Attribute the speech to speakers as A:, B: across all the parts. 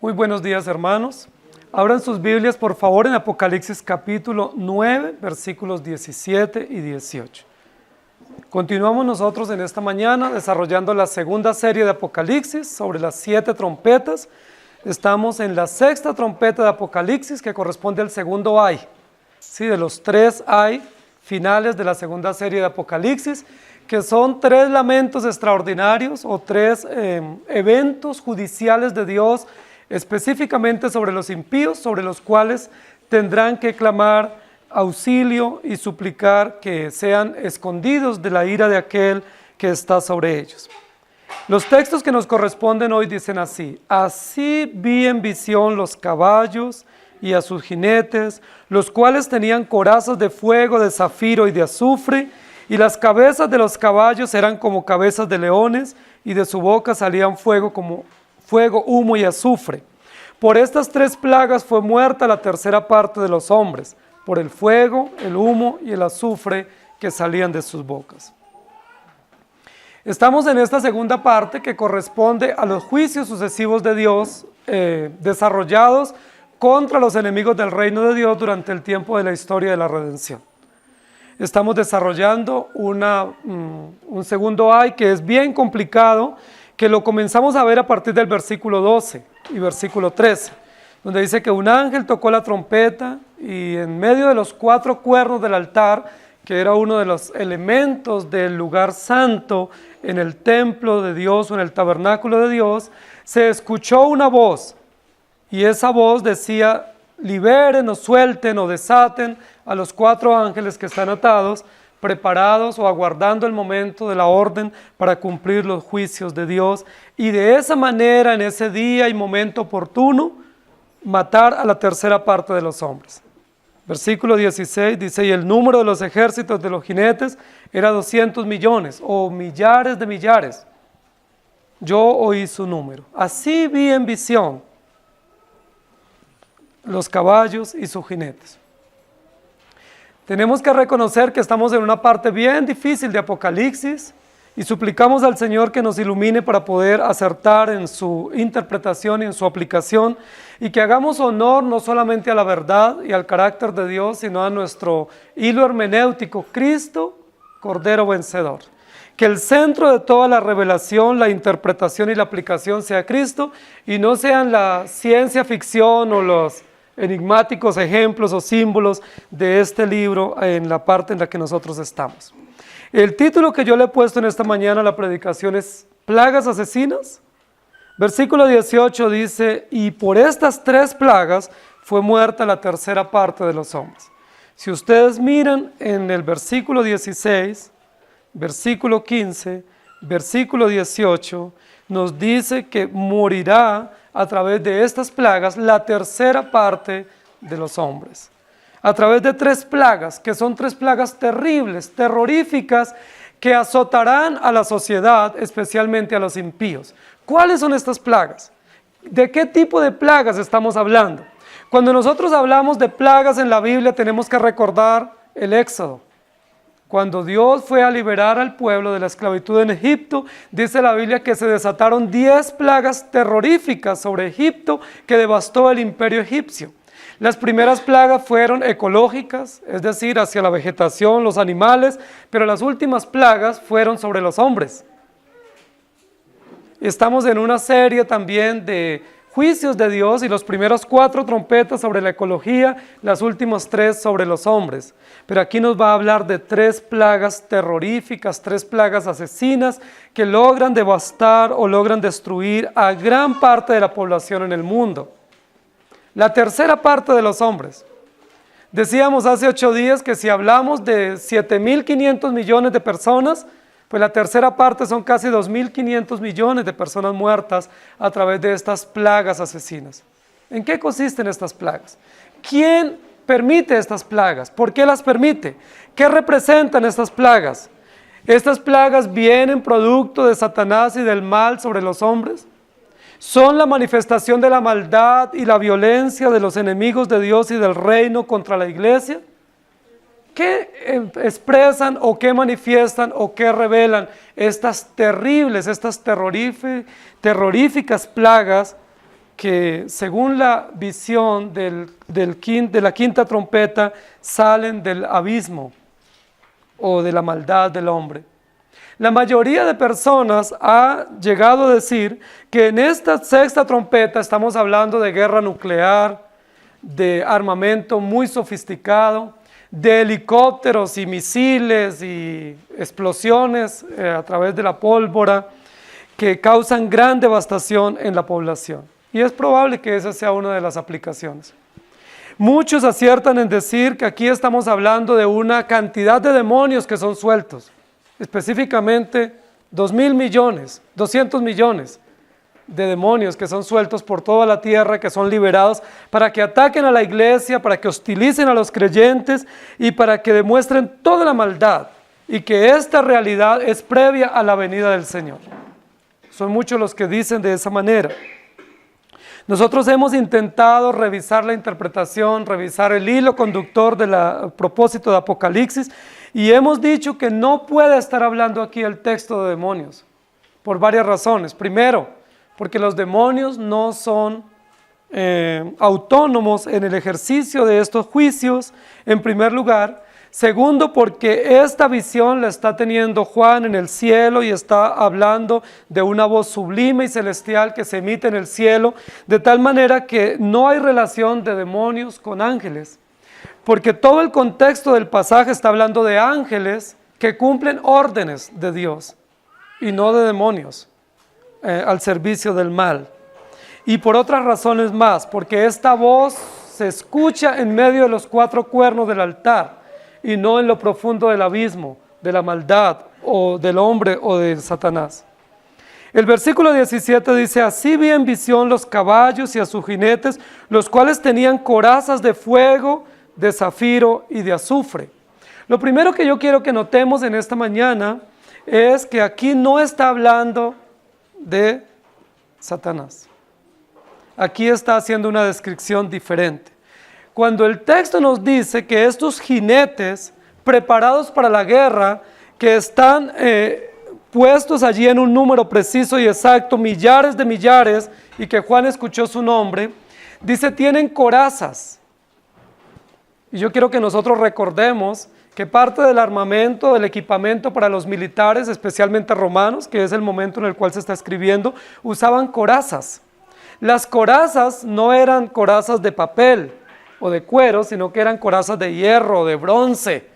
A: Muy buenos días, hermanos. Abran sus Biblias, por favor, en Apocalipsis capítulo 9, versículos 17 y 18. Continuamos nosotros en esta mañana desarrollando la segunda serie de Apocalipsis sobre las 7 trompetas. Estamos en la sexta trompeta de Apocalipsis, que corresponde al segundo ay. Sí, de los 3 ay finales de la segunda serie de Apocalipsis, que son 3 lamentos extraordinarios o 3 eventos judiciales de Dios, específicamente sobre los impíos, sobre los cuales tendrán que clamar auxilio y suplicar que sean escondidos de la ira de aquel que está sobre ellos. Los textos que nos corresponden hoy dicen así: así vi en visión los caballos y a sus jinetes, los cuales tenían corazas de fuego, de zafiro y de azufre, y las cabezas de los caballos eran como cabezas de leones, y de su boca salían fuego como fuego, humo y azufre. Por estas 3 plagas fue muerta la tercera parte de los hombres, por el fuego, el humo y el azufre que salían de sus bocas. Estamos en esta segunda parte que corresponde a los juicios sucesivos de Dios desarrollados contra los enemigos del reino de Dios durante el tiempo de la historia de la redención. Estamos desarrollando un segundo ay que es bien complicado, que lo comenzamos a ver a partir del versículo 12 y versículo 13, donde dice que un ángel tocó la trompeta y en medio de los 4 cuernos del altar, que era uno de los elementos del lugar santo en el templo de Dios o en el tabernáculo de Dios, se escuchó una voz, y esa voz decía: liberen o suelten o desaten a los 4 ángeles que están atados, preparados o aguardando el momento de la orden para cumplir los juicios de Dios, y de esa manera, en ese día y momento oportuno, matar a la tercera parte de los hombres. Versículo 16 dice: y el número de los ejércitos de los jinetes era 200 millones o millares de millares. Yo oí su número. Así vi en visión los caballos y sus jinetes. Tenemos que reconocer que estamos en una parte bien difícil de Apocalipsis y suplicamos al Señor que nos ilumine para poder acertar en su interpretación y en su aplicación, y que hagamos honor no solamente a la verdad y al carácter de Dios, sino a nuestro hilo hermenéutico: Cristo, Cordero vencedor. Que el centro de toda la revelación, la interpretación y la aplicación sea Cristo, y no sean la ciencia ficción o los enigmáticos ejemplos o símbolos de este libro en la parte en la que nosotros estamos. El título que yo le he puesto en esta mañana a la predicación es Plagas asesinas. Versículo 18 dice: y por estas 3 plagas fue muerta la tercera parte de los hombres. Si ustedes miran en el versículo 16, versículo 15, versículo 18, nos dice que morirá a través de estas plagas la tercera parte de los hombres. A través de 3 plagas, que son 3 plagas terribles, terroríficas, que azotarán a la sociedad, especialmente a los impíos. ¿Cuáles son estas plagas? ¿De qué tipo de plagas estamos hablando? Cuando nosotros hablamos de plagas en la Biblia, tenemos que recordar el Éxodo. Cuando Dios fue a liberar al pueblo de la esclavitud en Egipto, dice la Biblia que se desataron 10 plagas terroríficas sobre Egipto que devastó el imperio egipcio. Las primeras plagas fueron ecológicas, es decir, hacia la vegetación, los animales, pero las últimas plagas fueron sobre los hombres. Estamos en una serie también de juicios de Dios, y los primeros 4 trompetas sobre la ecología, las últimas 3 sobre los hombres. Pero aquí nos va a hablar de 3 plagas terroríficas, 3 plagas asesinas que logran devastar o logran destruir a gran parte de la población en el mundo. La tercera parte de los hombres. Decíamos hace 8 días que si hablamos de 7.500 millones de personas, pues la tercera parte son casi 2.500 millones de personas muertas a través de estas plagas asesinas. ¿En qué consisten estas plagas? ¿Quién permite estas plagas? ¿Por qué las permite? ¿Qué representan estas plagas? ¿Estas plagas vienen producto de Satanás y del mal sobre los hombres? ¿Son la manifestación de la maldad y la violencia de los enemigos de Dios y del reino contra la iglesia? ¿Qué expresan o qué manifiestan o qué revelan estas terribles, estas terroríficas plagas que según la visión de la quinta trompeta salen del abismo o de la maldad del hombre. La mayoría de personas ha llegado a decir que en esta sexta trompeta estamos hablando de guerra nuclear, de armamento muy sofisticado, de helicópteros y misiles y explosiones a través de la pólvora que causan gran devastación en la población. Y es probable que esa sea una de las aplicaciones. Muchos aciertan en decir que aquí estamos hablando de una cantidad de demonios que son sueltos, específicamente 2.000 millones, 200 millones de demonios que son sueltos por toda la tierra, que son liberados para que ataquen a la iglesia, para que hostilicen a los creyentes y para que demuestren toda la maldad, y que esta realidad es previa a la venida del Señor. Son muchos los que dicen de esa manera. Nosotros hemos intentado revisar la interpretación, revisar el hilo conductor del propósito de Apocalipsis, y hemos dicho que no puede estar hablando aquí el texto de demonios, por varias razones. Primero, porque los demonios no son autónomos en el ejercicio de estos juicios, en primer lugar. Segundo, porque esta visión la está teniendo Juan en el cielo y está hablando de una voz sublime y celestial que se emite en el cielo, de tal manera que no hay relación de demonios con ángeles, porque todo el contexto del pasaje está hablando de ángeles que cumplen órdenes de Dios y no de demonios al servicio del mal. Y por otras razones más, porque esta voz se escucha en medio de los 4 cuernos del altar y no en lo profundo del abismo, de la maldad o del hombre o de Satanás. El versículo 17 dice: así vi en visión los caballos y a sus jinetes, los cuales tenían corazas de fuego, de zafiro y de azufre. Lo primero que yo quiero que notemos en esta mañana es que aquí no está hablando de Satanás. Aquí está haciendo una descripción diferente. Cuando el texto nos dice que estos jinetes preparados para la guerra, que están puestos allí en un número preciso y exacto, millares de millares, y que Juan escuchó su nombre, dice tienen corazas. Y yo quiero que nosotros recordemos que parte del armamento, del equipamiento para los militares, especialmente romanos, que es el momento en el cual se está escribiendo, usaban corazas. Las corazas no eran corazas de papel o de cuero, sino que eran corazas de hierro, de bronce.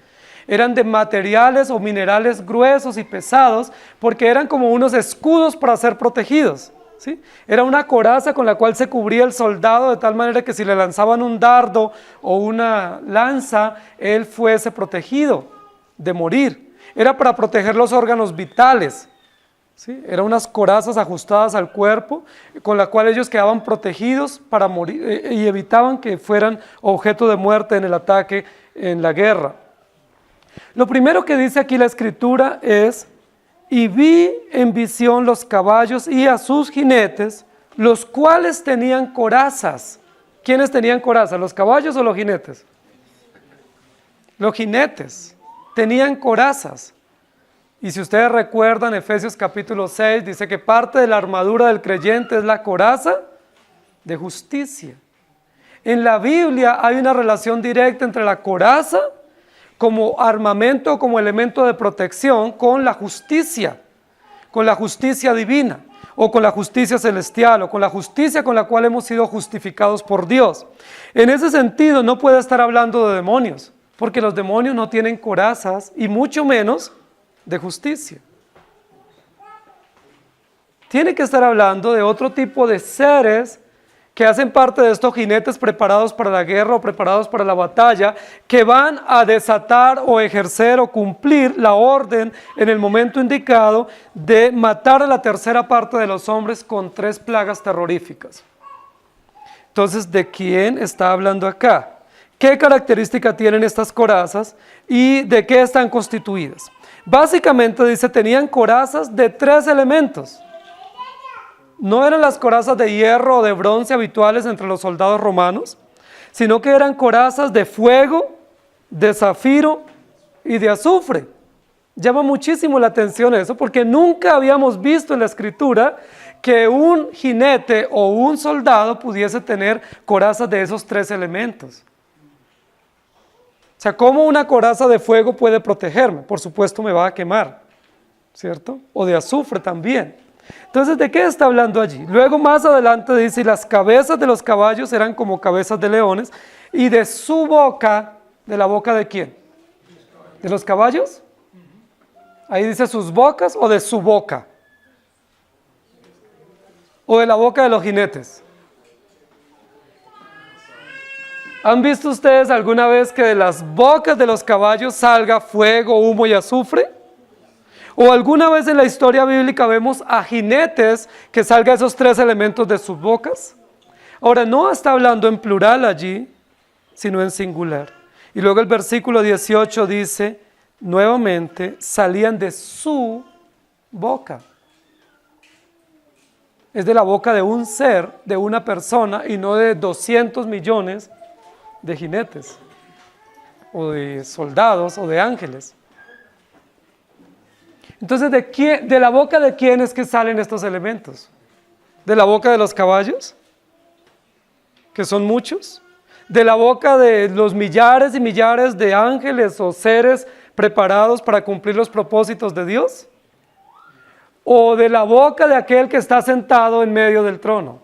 A: Eran de materiales o minerales gruesos y pesados, porque eran como unos escudos para ser protegidos, ¿sí? Era una coraza con la cual se cubría el soldado, de tal manera que si le lanzaban un dardo o una lanza, él fuese protegido de morir. Era para proteger los órganos vitales, ¿sí? Eran unas corazas ajustadas al cuerpo, con la cual ellos quedaban protegidos para morir y evitaban que fueran objeto de muerte en el ataque, en la guerra. Lo primero que dice aquí la escritura es: y vi en visión los caballos y a sus jinetes, los cuales tenían corazas. ¿Quiénes tenían corazas? ¿Los caballos o los jinetes? Los jinetes tenían corazas. Y si ustedes recuerdan, Efesios capítulo 6 dice que parte de la armadura del creyente es la coraza de justicia. En la Biblia hay una relación directa entre la coraza como armamento, como elemento de protección, con la justicia divina, o con la justicia celestial, o con la justicia con la cual hemos sido justificados por Dios. En ese sentido no puede estar hablando de demonios, porque los demonios no tienen corazas, y mucho menos de justicia. Tiene que estar hablando de otro tipo de seres que hacen parte de estos jinetes preparados para la guerra o preparados para la batalla, que van a desatar o ejercer o cumplir la orden en el momento indicado de matar a la tercera parte de los hombres con 3 plagas terroríficas. Entonces, ¿de quién está hablando acá? ¿Qué característica tienen estas corazas y de qué están constituidas? Básicamente dice, tenían corazas de 3 elementos. No eran las corazas de hierro o de bronce habituales entre los soldados romanos, sino que eran corazas de fuego, de zafiro y de azufre. Llama muchísimo la atención eso, porque nunca habíamos visto en la Escritura que un jinete o un soldado pudiese tener corazas de esos 3 elementos. O sea, ¿cómo una coraza de fuego puede protegerme? Por supuesto me va a quemar, ¿cierto? O de azufre también. Entonces, ¿de qué está hablando allí? Luego más adelante dice, y las cabezas de los caballos eran como cabezas de leones, y de su boca, ¿de la boca de quién? ¿De los caballos? Ahí dice sus bocas o de su boca. O de la boca de los jinetes. ¿Han visto ustedes alguna vez que de las bocas de los caballos salga fuego, humo y azufre? ¿O alguna vez en la historia bíblica vemos a jinetes que salga esos 3 elementos de sus bocas? Ahora, no está hablando en plural allí, sino en singular. Y luego el versículo 18 dice, nuevamente, salían de su boca. Es de la boca de un ser, de una persona, y no de 200 millones de jinetes, o de soldados, o de ángeles. Entonces, ¿de la boca de quién es que salen estos elementos? ¿De la boca de los caballos? Que son muchos. ¿De la boca de los millares y millares de ángeles o seres preparados para cumplir los propósitos de Dios? ¿O de la boca de aquel que está sentado en medio del trono?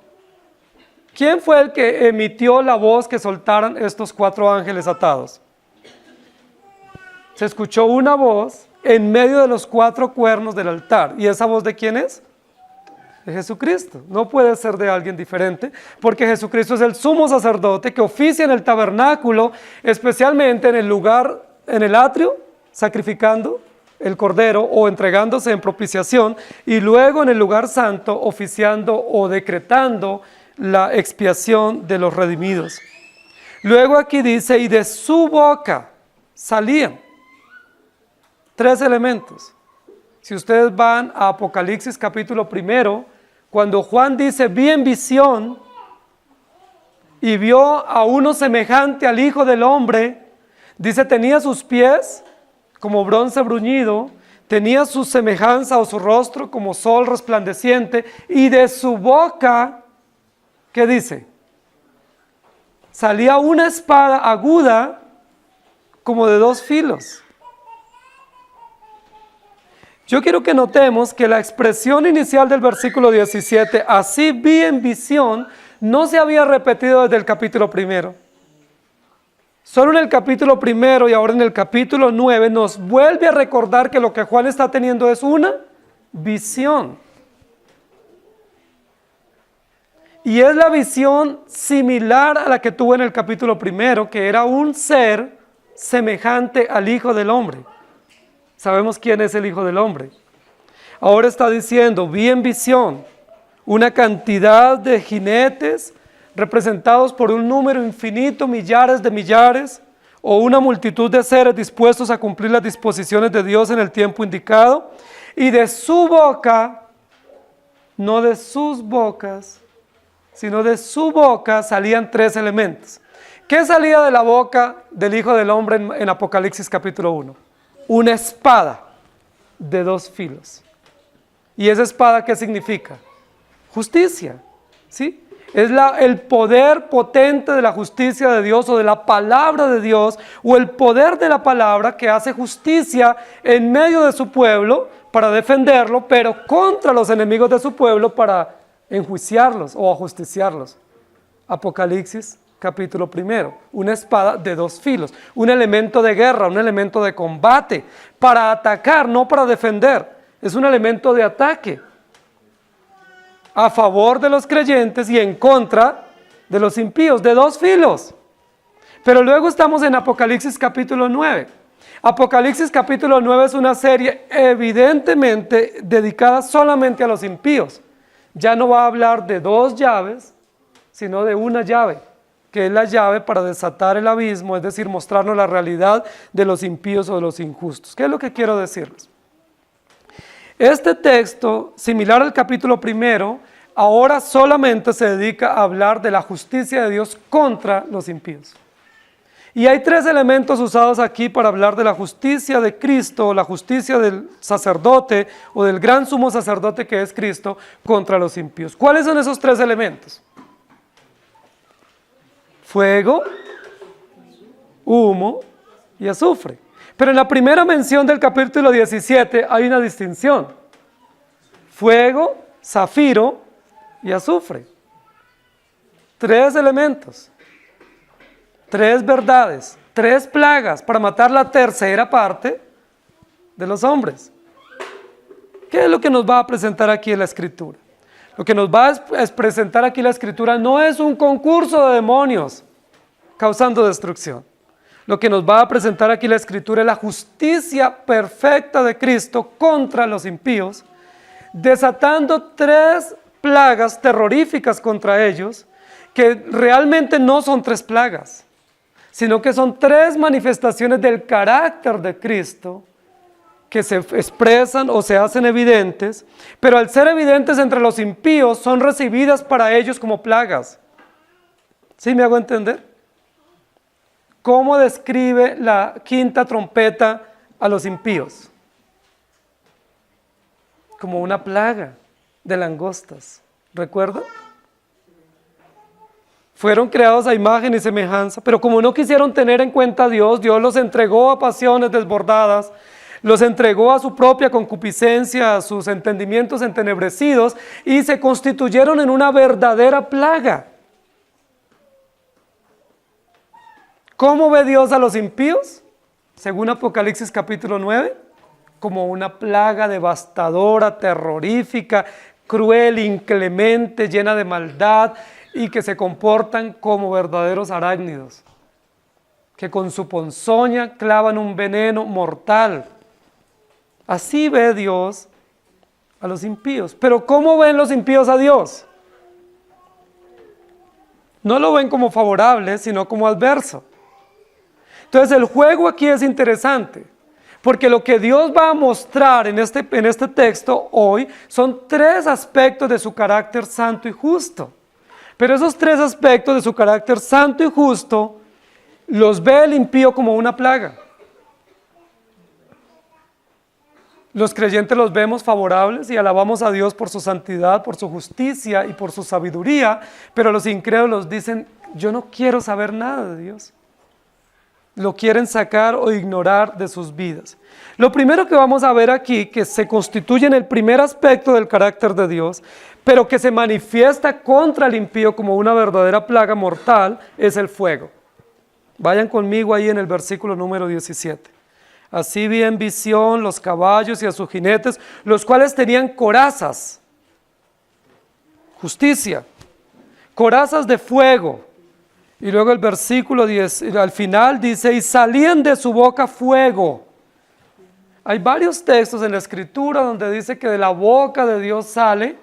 A: ¿Quién fue el que emitió la voz que soltaran estos 4 ángeles atados? Se escuchó una voz en medio de los 4 cuernos del altar. ¿Y esa voz de quién es? De Jesucristo. No puede ser de alguien diferente, porque Jesucristo es el sumo sacerdote que oficia en el tabernáculo, especialmente en el lugar, en el atrio, sacrificando el cordero o entregándose en propiciación, y luego en el lugar santo oficiando o decretando la expiación de los redimidos. Luego aquí dice, y de su boca salían 3 elementos. Si ustedes van a Apocalipsis capítulo 1, cuando Juan dice, vi en visión y vio a uno semejante al Hijo del Hombre, dice, tenía sus pies como bronce bruñido, tenía su semejanza o su rostro como sol resplandeciente, y de su boca, ¿qué dice? Salía una espada aguda como de 2 filos. Yo quiero que notemos que la expresión inicial del versículo 17, así vi en visión, no se había repetido desde el capítulo 1. Solo en el capítulo 1 y ahora en el capítulo 9 nos vuelve a recordar que lo que Juan está teniendo es una visión. Y es la visión similar a la que tuvo en el capítulo 1, que era un ser semejante al Hijo del Hombre. Sabemos quién es el Hijo del Hombre. Ahora está diciendo, vi en visión una cantidad de jinetes representados por un número infinito, millares de millares, o una multitud de seres dispuestos a cumplir las disposiciones de Dios en el tiempo indicado, y de su boca, no de sus bocas, sino de su boca salían 3 elementos. ¿Qué salía de la boca del Hijo del Hombre en Apocalipsis capítulo 1? Una espada de 2 filos. ¿Y esa espada qué significa? Justicia, ¿sí? Es el poder potente de la justicia de Dios o de la palabra de Dios, o el poder de la palabra que hace justicia en medio de su pueblo para defenderlo, pero contra los enemigos de su pueblo para enjuiciarlos o ajusticiarlos. Apocalipsis capítulo 1, una espada de 2 filos, un elemento de guerra, un elemento de combate, para atacar, no para defender, es un elemento de ataque, a favor de los creyentes y en contra de los impíos, de 2 filos. Pero luego estamos en Apocalipsis capítulo 9. Apocalipsis capítulo 9 es una serie evidentemente dedicada solamente a los impíos. Ya no va a hablar de 2 llaves, sino de una llave, que es la llave para desatar el abismo, es decir, mostrarnos la realidad de los impíos o de los injustos. ¿Qué es lo que quiero decirles? Este texto, similar al capítulo 1, ahora solamente se dedica a hablar de la justicia de Dios contra los impíos. Y hay tres elementos usados aquí para hablar de la justicia de Cristo, la justicia del sacerdote o del gran sumo sacerdote que es Cristo contra los impíos. ¿Cuáles son esos tres elementos? Fuego, humo y azufre. Pero en la primera mención del capítulo 17 hay una distinción. Fuego, zafiro y azufre. Tres elementos. Tres verdades, tres plagas para matar la tercera parte de los hombres. ¿Qué es lo que nos va a presentar aquí la Escritura? Lo que nos va a presentar aquí la Escritura no es un concurso de demonios causando destrucción. Lo que nos va a presentar aquí la Escritura es la justicia perfecta de Cristo contra los impíos, desatando tres plagas terroríficas contra ellos, que realmente no son tres plagas, sino que son tres manifestaciones del carácter de Cristo que se expresan o se hacen evidentes, pero al ser evidentes entre los impíos son recibidas para ellos como plagas. ¿Sí me hago entender? ¿Cómo describe la quinta trompeta a los impíos? Como una plaga de langostas. ¿Recuerdan? Fueron creados a imagen y semejanza, pero como no quisieron tener en cuenta a Dios, Dios los entregó a pasiones desbordadas, los entregó a su propia concupiscencia, a sus entendimientos entenebrecidos, y se constituyeron en una verdadera plaga. ¿Cómo ve Dios a los impíos? Según Apocalipsis capítulo 9, como una plaga devastadora, terrorífica, cruel, inclemente, llena de maldad, y que se comportan como verdaderos arácnidos, que con su ponzoña clavan un veneno mortal. Así ve Dios a los impíos. Pero ¿cómo ven los impíos a Dios? No lo ven como favorable, sino como adverso. Entonces el juego aquí es interesante, porque lo que Dios va a mostrar en este texto hoy son tres aspectos de su carácter santo y justo. Pero esos tres aspectos de su carácter santo y justo los ve el impío como una plaga. Los creyentes los vemos favorables y alabamos a Dios por su santidad, por su justicia y por su sabiduría, pero los incrédulos dicen, yo no quiero saber nada de Dios. Lo quieren sacar o ignorar de sus vidas. Lo primero que vamos a ver aquí, que se constituye en el primer aspecto del carácter de Dios, pero que se manifiesta contra el impío como una verdadera plaga mortal, es el fuego. Vayan conmigo ahí en el versículo número 17. Así vi en visión los caballos y a sus jinetes, los cuales tenían corazas, justicia, corazas de fuego. Y luego el versículo 10, al final dice, y salían de su boca fuego. Hay varios textos en la Escritura donde dice que de la boca de Dios sale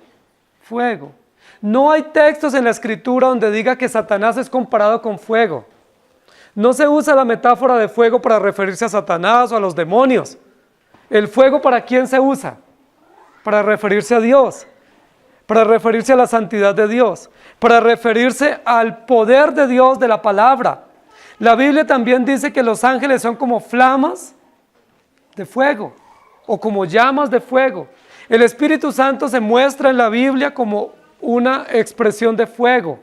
A: fuego. No hay textos en la Escritura donde diga que Satanás es comparado con fuego. No se usa la metáfora de fuego para referirse a Satanás o a los demonios. ¿El fuego para quién se usa? Para referirse a Dios, para referirse a la santidad de Dios, para referirse al poder de Dios de la palabra. La Biblia también dice que los ángeles son como flamas de fuego o como llamas de fuego. El Espíritu Santo se muestra en la Biblia como una expresión de fuego.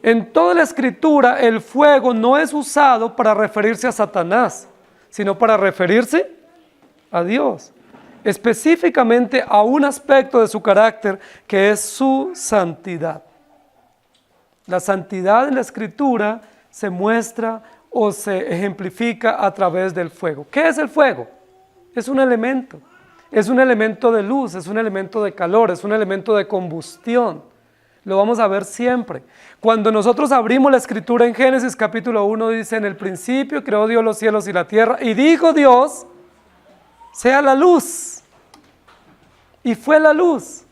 A: En toda la Escritura el fuego no es usado para referirse a Satanás, sino para referirse a Dios, específicamente a un aspecto de su carácter que es su santidad. La santidad en la Escritura se muestra o se ejemplifica a través del fuego. ¿Qué es el fuego? Es un elemento de luz, es un elemento de calor, es un elemento de combustión. Lo vamos a ver siempre. Cuando nosotros abrimos la Escritura en Génesis capítulo 1, dice, en el principio creó Dios los cielos y la tierra, y dijo Dios, sea la luz. Y fue la luz.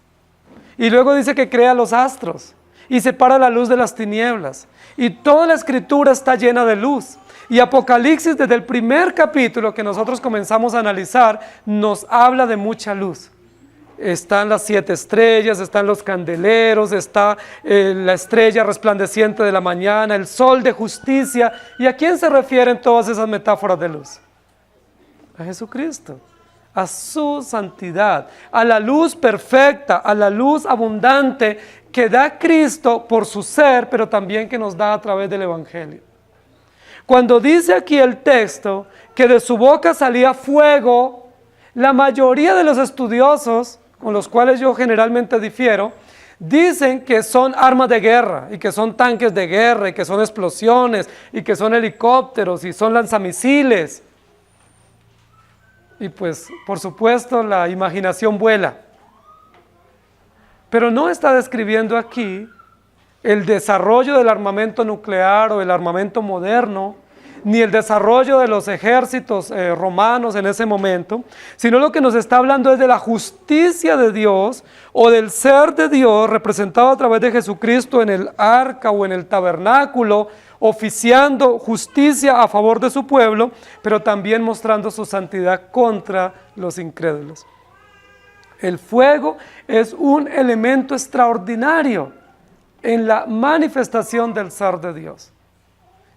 A: Y luego dice que crea los astros y separa la luz de las tinieblas. Y toda la Escritura está llena de luz. Y Apocalipsis, desde el primer capítulo que nosotros comenzamos a analizar, nos habla de mucha luz. están las 7 estrellas, están los candeleros, está la estrella resplandeciente de la mañana, el sol de justicia. ¿Y a quién se refieren todas esas metáforas de luz? A Jesucristo, a su santidad, a la luz perfecta, a la luz abundante que da Cristo por su ser, pero también que nos da a través del Evangelio. Cuando dice aquí el texto que de su boca salía fuego, la mayoría de los estudiosos, con los cuales yo generalmente difiero, dicen que son armas de guerra y que son tanques de guerra y que son explosiones y que son helicópteros y son lanzamisiles. Y pues, por supuesto, la imaginación vuela. Pero no está describiendo aquí el desarrollo del armamento nuclear o el armamento moderno, ni el desarrollo de los ejércitos romanos en ese momento, sino lo que nos está hablando es de la justicia de Dios o del ser de Dios representado a través de Jesucristo en el arca o en el tabernáculo, oficiando justicia a favor de su pueblo, pero también mostrando su santidad contra los incrédulos. El fuego es un elemento extraordinario en la manifestación del ser de Dios.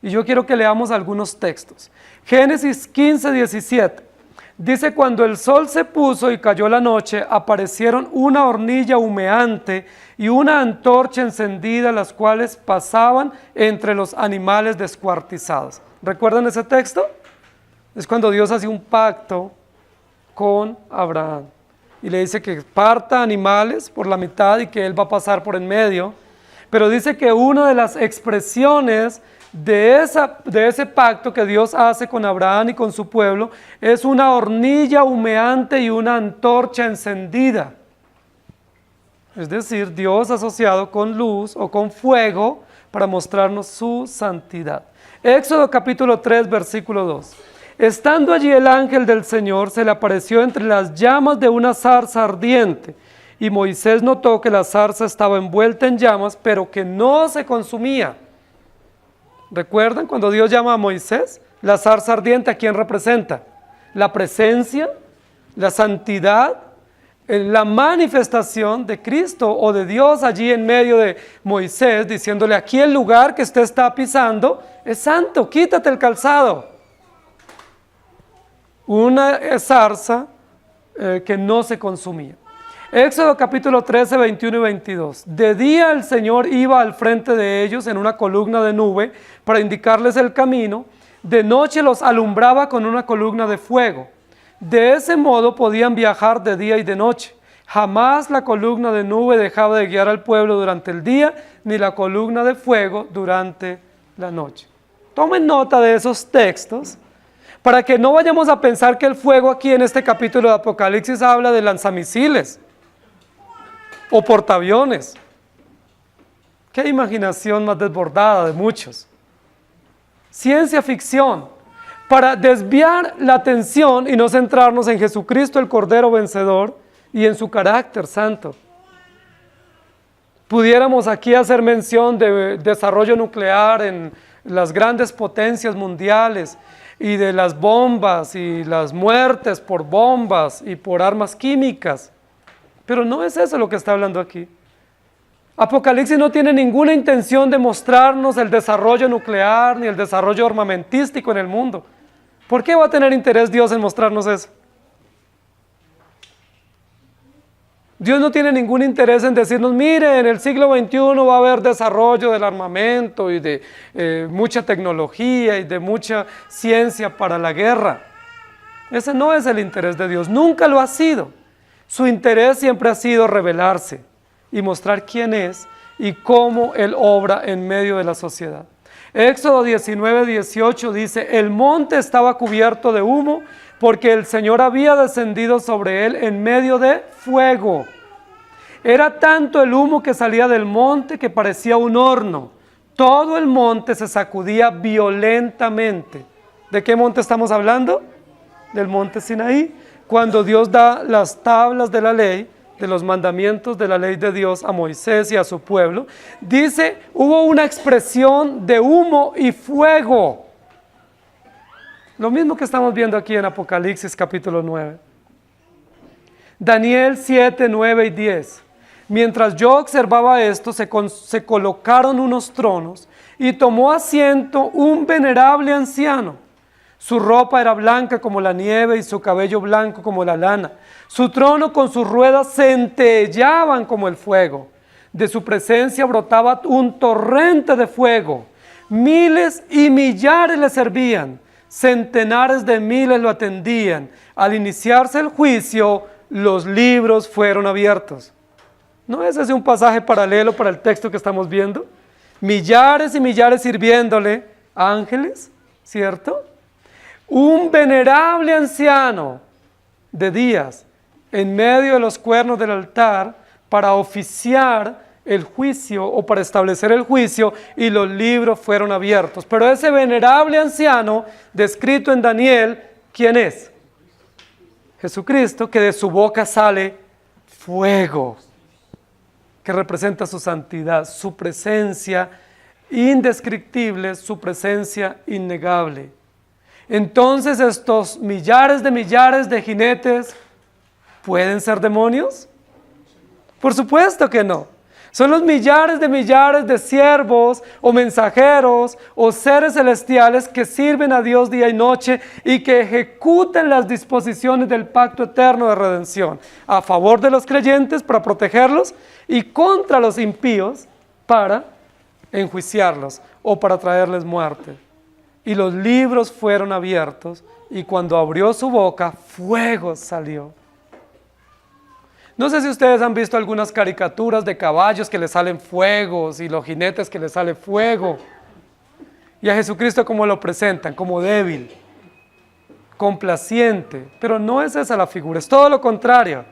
A: Y yo quiero que leamos algunos textos. Génesis 15, 17. Dice: cuando el sol se puso y cayó la noche, aparecieron una hornilla humeante y una antorcha encendida, las cuales pasaban entre los animales descuartizados. ¿Recuerdan ese texto? Es cuando Dios hace un pacto con Abraham y le dice que parta animales por la mitad y que él va a pasar por en medio. Pero dice que una de las expresiones de ese pacto que Dios hace con Abraham y con su pueblo es una hornilla humeante y una antorcha encendida. Es decir, Dios asociado con luz o con fuego para mostrarnos su santidad. Éxodo capítulo 3, versículo 2. Estando allí el ángel del Señor, se le apareció entre las llamas de una zarza ardiente, y Moisés notó que la zarza estaba envuelta en llamas, pero que no se consumía. ¿Recuerdan cuando Dios llama a Moisés? La zarza ardiente, ¿a quién representa? La presencia, la santidad, la manifestación de Cristo o de Dios allí en medio de Moisés, diciéndole: aquí el lugar que usted está pisando es santo, quítate el calzado. Una zarza que no se consumía. Éxodo capítulo 13, 21 y 22. De día el Señor iba al frente de ellos en una columna de nube para indicarles el camino. De noche los alumbraba con una columna de fuego. De ese modo podían viajar de día y de noche. Jamás la columna de nube dejaba de guiar al pueblo durante el día, ni la columna de fuego durante la noche. Tomen nota de esos textos para que no vayamos a pensar que el fuego aquí en este capítulo de Apocalipsis habla de lanzamisiles o portaaviones. Qué imaginación más desbordada de muchos. Ciencia ficción, para desviar la atención y no centrarnos en Jesucristo el Cordero Vencedor y en su carácter santo. Pudiéramos aquí hacer mención de desarrollo nuclear en las grandes potencias mundiales y de las bombas y las muertes por bombas y por armas químicas. Pero no es eso lo que está hablando aquí. Apocalipsis no tiene ninguna intención de mostrarnos el desarrollo nuclear ni el desarrollo armamentístico en el mundo. ¿Por qué va a tener interés Dios en mostrarnos eso? Dios no tiene ningún interés en decirnos: mire, en el siglo XXI va a haber desarrollo del armamento y de mucha tecnología y de mucha ciencia para la guerra. Ese no es el interés de Dios, nunca lo ha sido. Su interés siempre ha sido revelarse y mostrar quién es y cómo Él obra en medio de la sociedad. Éxodo 19, 18 dice: el monte estaba cubierto de humo porque el Señor había descendido sobre él en medio de fuego. Era tanto el humo que salía del monte que parecía un horno. Todo el monte se sacudía violentamente. ¿De qué monte estamos hablando? Del monte Sinaí. Cuando Dios da las tablas de la ley, de los mandamientos de la ley de Dios a Moisés y a su pueblo, dice: hubo una expresión de humo y fuego. Lo mismo que estamos viendo aquí en Apocalipsis capítulo 9. Daniel 7, 9 y 10. Mientras yo observaba esto, se colocaron unos tronos y tomó asiento un venerable anciano. Su ropa era blanca como la nieve y su cabello blanco como la lana. Su trono con sus ruedas centelleaban como el fuego. De su presencia brotaba un torrente de fuego. Miles y millares le servían. Centenares de miles lo atendían. Al iniciarse el juicio, los libros fueron abiertos. ¿No es ese un pasaje paralelo para el texto que estamos viendo? Millares y millares sirviéndole, ángeles, ¿cierto? Un venerable anciano de días en medio de los cuernos del altar para oficiar el juicio o para establecer el juicio, y los libros fueron abiertos. Pero ese venerable anciano descrito en Daniel, ¿quién es? Jesucristo, que de su boca sale fuego, que representa su santidad, su presencia indescriptible, su presencia innegable. Entonces, estos millares de jinetes, ¿pueden ser demonios? Por supuesto que no. Son los millares de siervos o mensajeros o seres celestiales que sirven a Dios día y noche y que ejecutan las disposiciones del pacto eterno de redención a favor de los creyentes para protegerlos y contra los impíos para enjuiciarlos o para traerles muerte. Y los libros fueron abiertos y cuando abrió su boca, fuego salió. No sé si ustedes han visto algunas caricaturas de caballos que les salen fuegos y los jinetes que les sale fuego. Y a Jesucristo como lo presentan, como débil, complaciente. Pero no es esa la figura, es todo lo contrario.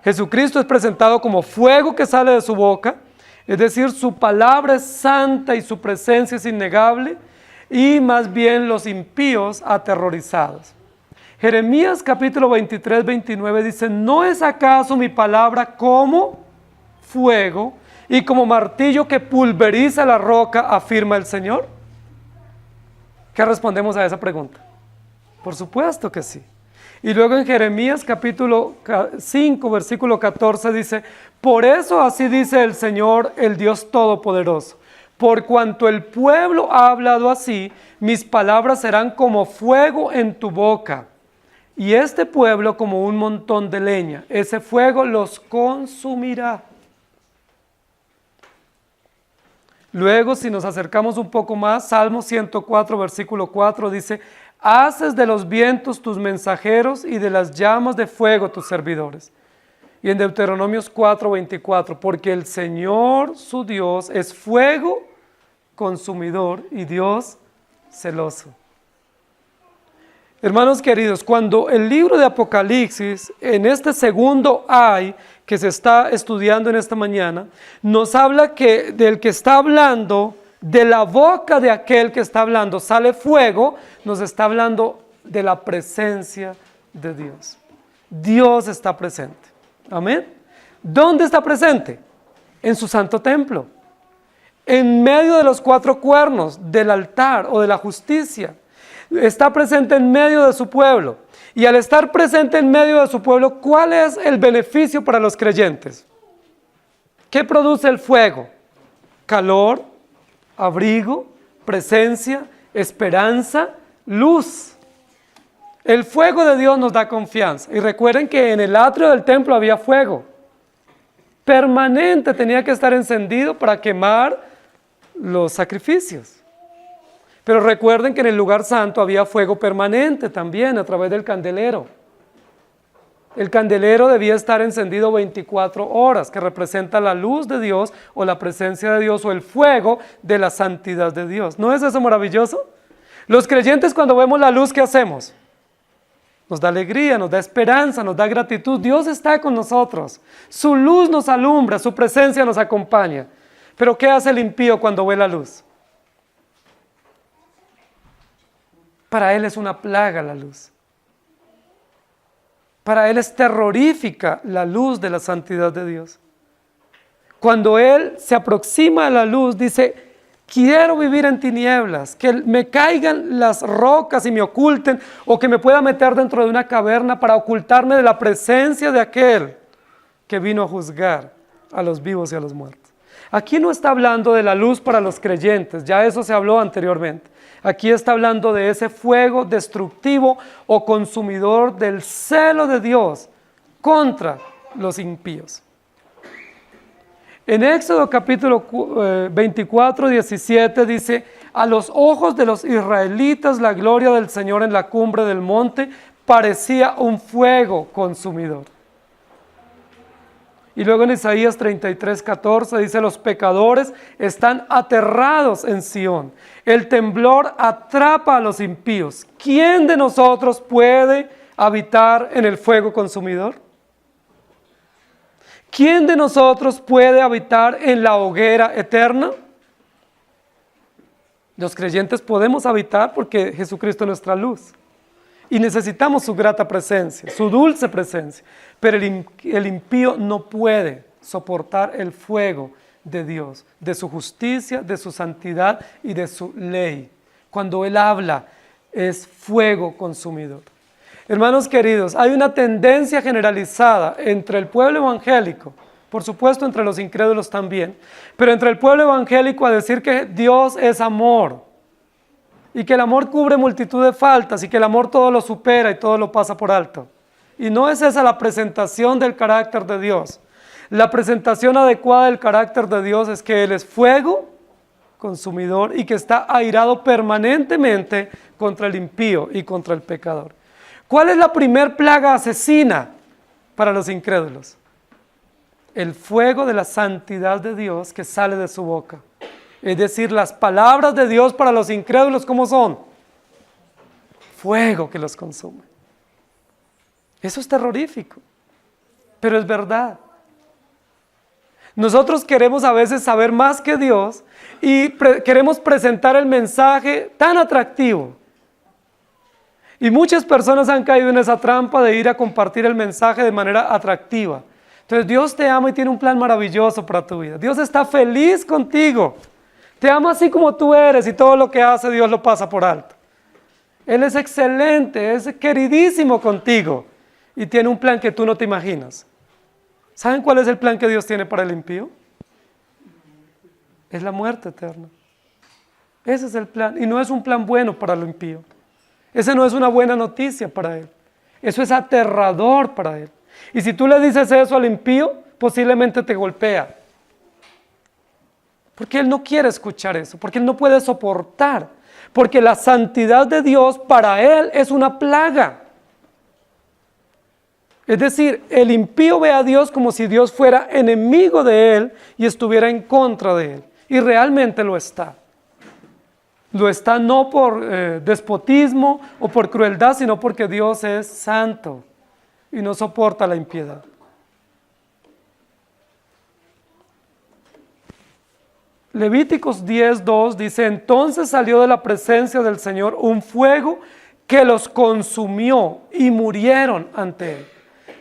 A: Jesucristo es presentado como fuego que sale de su boca, es decir, su palabra es santa y su presencia es innegable, y más bien los impíos aterrorizados. Jeremías capítulo 23, 29 dice, ¿no es acaso mi palabra como fuego y como martillo que pulveriza la roca, afirma el Señor? ¿Qué respondemos a esa pregunta? Por supuesto que sí. Y luego en Jeremías capítulo 5, versículo 14 dice, por eso así dice el Señor, el Dios Todopoderoso. Por cuanto el pueblo ha hablado así, mis palabras serán como fuego en tu boca. Y este pueblo como un montón de leña, ese fuego los consumirá. Luego, si nos acercamos un poco más, Salmo 104, versículo 4 dice, haces de los vientos tus mensajeros y de las llamas de fuego tus servidores. Y en Deuteronomios 4, 24, porque el Señor su Dios es fuego consumidor y Dios celoso. Hermanos queridos, cuando el libro de Apocalipsis, en este segundo ay que se está estudiando en esta mañana, nos habla que del que está hablando, de la boca de aquel que está hablando, sale fuego, nos está hablando de la presencia de Dios. Dios está presente. Amén. ¿Dónde está presente? En su santo templo. En medio de los cuatro cuernos del altar o de la justicia. Está presente en medio de su pueblo. Y al estar presente en medio de su pueblo, ¿cuál es el beneficio para los creyentes? ¿Qué produce el fuego? Calor, abrigo, presencia, esperanza, luz. El fuego de Dios nos da confianza. Y recuerden que en el atrio del templo había fuego. Permanente, tenía que estar encendido para quemar los sacrificios. Pero recuerden que en el lugar santo había fuego permanente también a través del candelero. El candelero debía estar encendido 24 horas, que representa la luz de Dios o la presencia de Dios o el fuego de la santidad de Dios. ¿No es eso maravilloso? Los creyentes cuando vemos la luz, ¿qué hacemos? Nos da alegría, nos da esperanza, nos da gratitud. Dios está con nosotros. Su luz nos alumbra, su presencia nos acompaña. Pero ¿qué hace el impío cuando ve la luz? Para él es una plaga la luz. Para él es terrorífica la luz de la santidad de Dios. Cuando él se aproxima a la luz, dice, Quiero vivir en tinieblas, que me caigan las rocas y me oculten, o que me pueda meter dentro de una caverna para ocultarme de la presencia de aquel que vino a juzgar a los vivos y a los muertos. Aquí no está hablando de la luz para los creyentes, ya eso se habló anteriormente. Aquí está hablando de ese fuego destructivo o consumidor del celo de Dios contra los impíos. En Éxodo capítulo 24, 17 dice: a los ojos de los israelitas la gloria del Señor en la cumbre del monte parecía un fuego consumidor. Y luego en Isaías 33, 14 dice: los pecadores están aterrados en Sión, el temblor atrapa a los impíos. ¿Quién de nosotros puede habitar en el fuego consumidor? ¿Quién de nosotros puede habitar en la hoguera eterna? Los creyentes podemos habitar porque Jesucristo es nuestra luz. Y necesitamos su grata presencia, su dulce presencia. Pero el impío no puede soportar el fuego de Dios, de su justicia, de su santidad y de su ley. Cuando Él habla, es fuego consumidor. Hermanos queridos, hay una tendencia generalizada entre el pueblo evangélico, por supuesto entre los incrédulos también, pero entre el pueblo evangélico a decir que Dios es amor y que el amor cubre multitud de faltas y que el amor todo lo supera y todo lo pasa por alto. Y no es esa la presentación del carácter de Dios. La presentación adecuada del carácter de Dios es que Él es fuego consumidor y que está airado permanentemente contra el impío y contra el pecador. ¿Cuál es la primer plaga asesina para los incrédulos? El fuego de la santidad de Dios que sale de su boca. Es decir, las palabras de Dios para los incrédulos, ¿cómo son? Fuego que los consume. Eso es terrorífico, pero es verdad. Nosotros queremos a veces saber más que Dios y queremos presentar el mensaje tan atractivo. Y muchas personas han caído en esa trampa de ir a compartir el mensaje de manera atractiva. Entonces Dios te ama y tiene un plan maravilloso para tu vida. Dios está feliz contigo. Te ama así como tú eres y todo lo que hace Dios lo pasa por alto. Él es excelente, es queridísimo contigo y tiene un plan que tú no te imaginas. ¿Saben cuál es el plan que Dios tiene para el impío? Es la muerte eterna. Ese es el plan y no es un plan bueno para el impío. Esa no es una buena noticia para él. Eso es aterrador para él. Y si tú le dices eso al impío, posiblemente te golpea. Porque él no quiere escuchar eso, porque él no puede soportar. Porque la santidad de Dios para él es una plaga. Es decir, el impío ve a Dios como si Dios fuera enemigo de él y estuviera en contra de él. Y realmente lo está. Lo está no por despotismo o por crueldad, sino porque Dios es santo y no soporta la impiedad. Levíticos 10:2 dice: entonces salió de la presencia del Señor un fuego que los consumió y murieron ante él.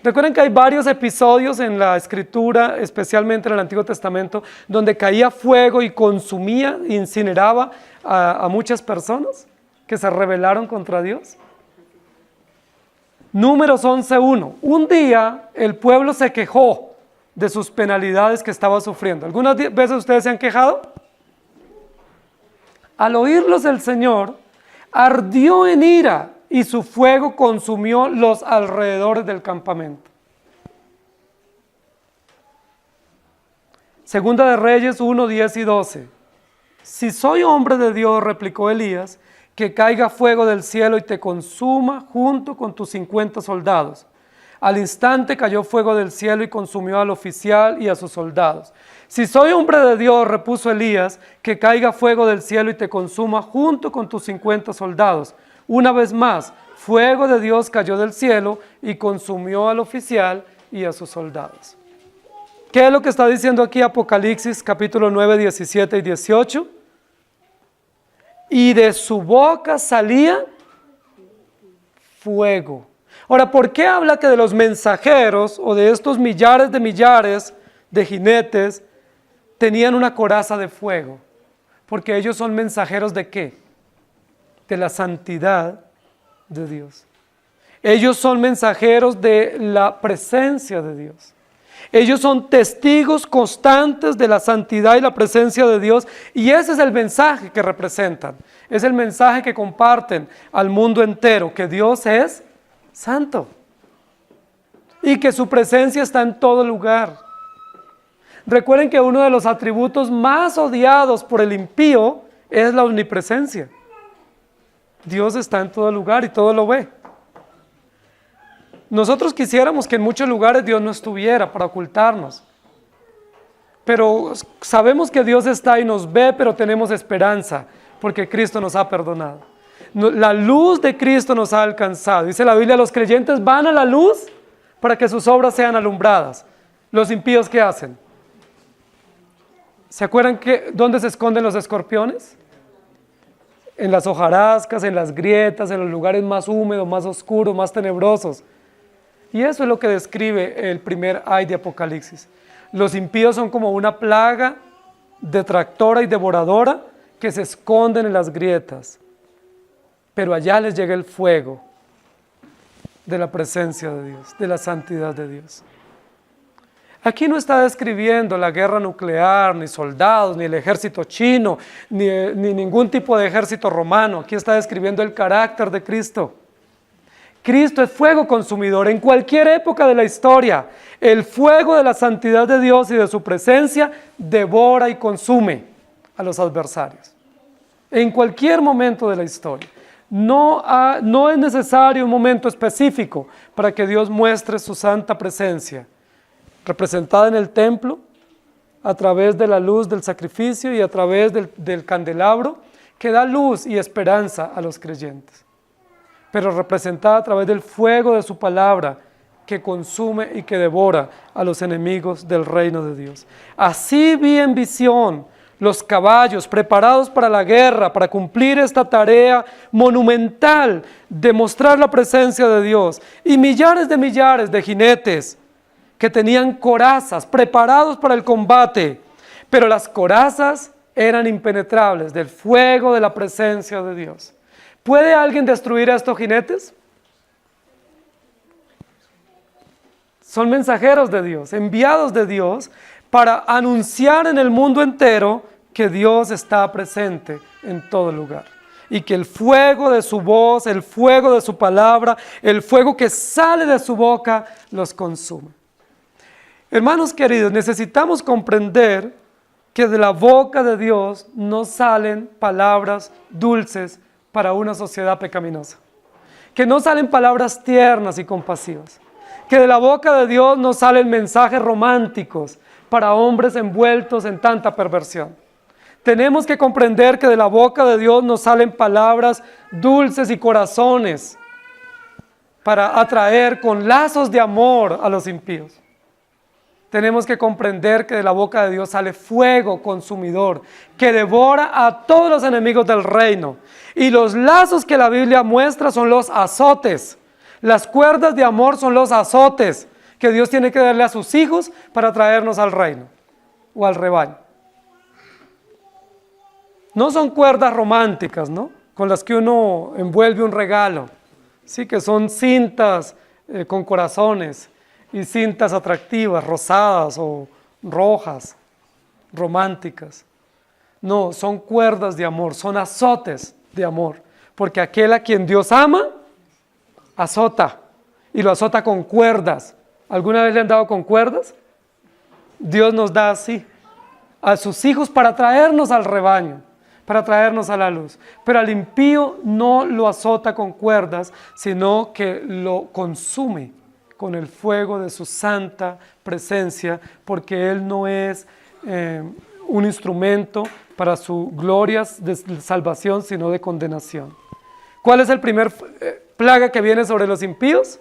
A: Recuerden que hay varios episodios en la Escritura, especialmente en el Antiguo Testamento, donde caía fuego y consumía, incineraba a muchas personas que se rebelaron contra Dios. Números 11:1. Un día el pueblo se quejó de sus penalidades que estaba sufriendo. ¿Algunas veces ustedes se han quejado? Al oírlos el Señor ardió en ira y su fuego consumió los alrededores del campamento. Segunda de Reyes 1, 10 y 12. Si soy hombre de Dios, replicó Elías, que caiga fuego del cielo y te consuma junto con tus 50 soldados. Al instante cayó fuego del cielo y consumió al oficial y a sus soldados. Si soy hombre de Dios, repuso Elías, que caiga fuego del cielo y te consuma junto con tus 50 soldados. Una vez más, fuego de Dios cayó del cielo y consumió al oficial y a sus soldados. ¿Qué es lo que está diciendo aquí Apocalipsis capítulo 9, 17 y 18? Y de su boca salía fuego. Ahora, ¿por qué habla que de los mensajeros o de estos millares de jinetes tenían una coraza de fuego? Porque ellos son mensajeros ¿de qué? De la santidad de Dios. Ellos son mensajeros de la presencia de Dios. Ellos son testigos constantes de la santidad y la presencia de Dios, y ese es el mensaje que representan. Es el mensaje que comparten al mundo entero, que Dios es santo y que su presencia está en todo lugar. Recuerden que uno de los atributos más odiados por el impío es la omnipresencia. Dios está en todo lugar y todo lo ve. Nosotros quisiéramos que en muchos lugares Dios no estuviera para ocultarnos, pero sabemos que Dios está y nos ve, pero tenemos esperanza porque Cristo nos ha perdonado. La luz de Cristo nos ha alcanzado. Dice la Biblia, los creyentes van a la luz para que sus obras sean alumbradas. Los impíos, ¿qué hacen? ¿Se acuerdan dónde se esconden los escorpiones? En las hojarascas, en las grietas, en los lugares más húmedos, más oscuros, más tenebrosos. Y eso es lo que describe el primer ay de Apocalipsis. Los impíos son como una plaga detractora y devoradora que se esconden en las grietas. Pero allá les llega el fuego de la presencia de Dios, de la santidad de Dios. Aquí no está describiendo la guerra nuclear, ni soldados, ni el ejército chino, ni ningún tipo de ejército romano. Aquí está describiendo el carácter de Cristo. Cristo es fuego consumidor. En cualquier época de la historia, el fuego de la santidad de Dios y de su presencia devora y consume a los adversarios. En cualquier momento de la historia. No es necesario un momento específico para que Dios muestre su santa presencia, representada en el templo, a través de la luz del sacrificio y a través del candelabro, que da luz y esperanza a los creyentes, pero representada a través del fuego de su palabra, que consume y que devora a los enemigos del reino de Dios. Así vi en visión los caballos preparados para la guerra, para cumplir esta tarea monumental de mostrar la presencia de Dios, y millares de jinetes que tenían corazas preparados para el combate, pero las corazas eran impenetrables del fuego de la presencia de Dios. ¿Puede alguien destruir a estos jinetes? Son mensajeros de Dios, enviados de Dios para anunciar en el mundo entero que Dios está presente en todo lugar. Y que el fuego de su voz, el fuego de su palabra, el fuego que sale de su boca los consume. Hermanos queridos, necesitamos comprender que de la boca de Dios no salen palabras dulces para una sociedad pecaminosa. Que no salen palabras tiernas y compasivas. Que de la boca de Dios no salen mensajes románticos para hombres envueltos en tanta perversión. Tenemos que comprender que de la boca de Dios nos salen palabras dulces y corazones para atraer con lazos de amor a los impíos. Tenemos que comprender que de la boca de Dios sale fuego consumidor que devora a todos los enemigos del reino. Y los lazos que la Biblia muestra son los azotes. Las cuerdas de amor son los azotes que Dios tiene que darle a sus hijos para traernos al reino o al rebaño. No son cuerdas románticas, ¿no?, con las que uno envuelve un regalo. Sí, que son cintas con corazones y cintas atractivas, rosadas o rojas, románticas. No, son cuerdas de amor, son azotes de amor, porque aquel a quien Dios ama, azota, y lo azota con cuerdas. ¿Alguna vez le han dado con cuerdas? Dios nos da así a sus hijos para traernos al rebaño, para traernos a la luz. Pero al impío no lo azota con cuerdas, sino que lo consume con el fuego de su santa presencia, porque Él no es un instrumento para su gloria de salvación, sino de condenación. ¿Cuál es el primer plaga que viene sobre los impíos?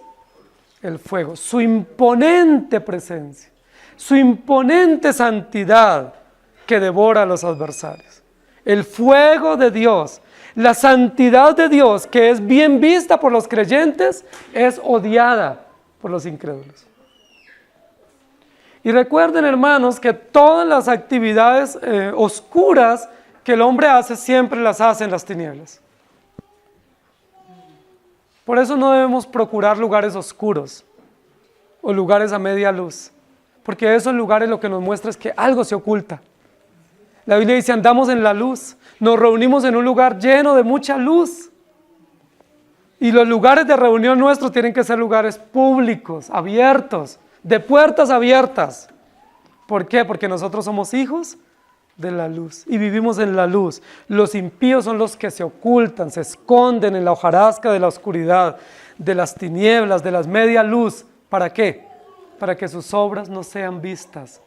A: El fuego, su imponente presencia, su imponente santidad que devora a los adversarios. El fuego de Dios, la santidad de Dios, que es bien vista por los creyentes, es odiada por los incrédulos. Y recuerden, hermanos, que todas las actividades oscuras que el hombre hace siempre las hace en las tinieblas. Por eso no debemos procurar lugares oscuros o lugares a media luz, porque esos lugares lo que nos muestra es que algo se oculta. La Biblia dice, andamos en la luz, nos reunimos en un lugar lleno de mucha luz. Y los lugares de reunión nuestros tienen que ser lugares públicos, abiertos, de puertas abiertas. ¿Por qué? Porque nosotros somos hijos de la luz y vivimos en la luz. Los impíos son los que se ocultan, se esconden en la hojarasca de la oscuridad, de las tinieblas, de las media luz. ¿Para qué? Para que sus obras no sean vistas.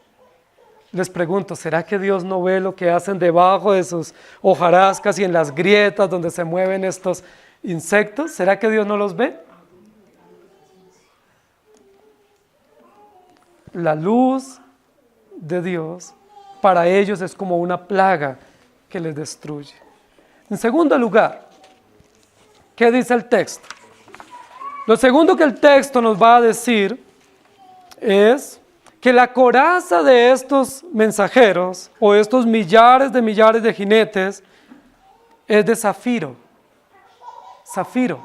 A: Les pregunto, ¿será que Dios no ve lo que hacen debajo de sus hojarascas y en las grietas donde se mueven estos insectos? ¿Será que Dios no los ve? La luz de Dios para ellos es como una plaga que les destruye. En segundo lugar, ¿qué dice el texto? Lo segundo que el texto nos va a decir es que la coraza de estos mensajeros o estos millares de jinetes es de zafiro. Zafiro.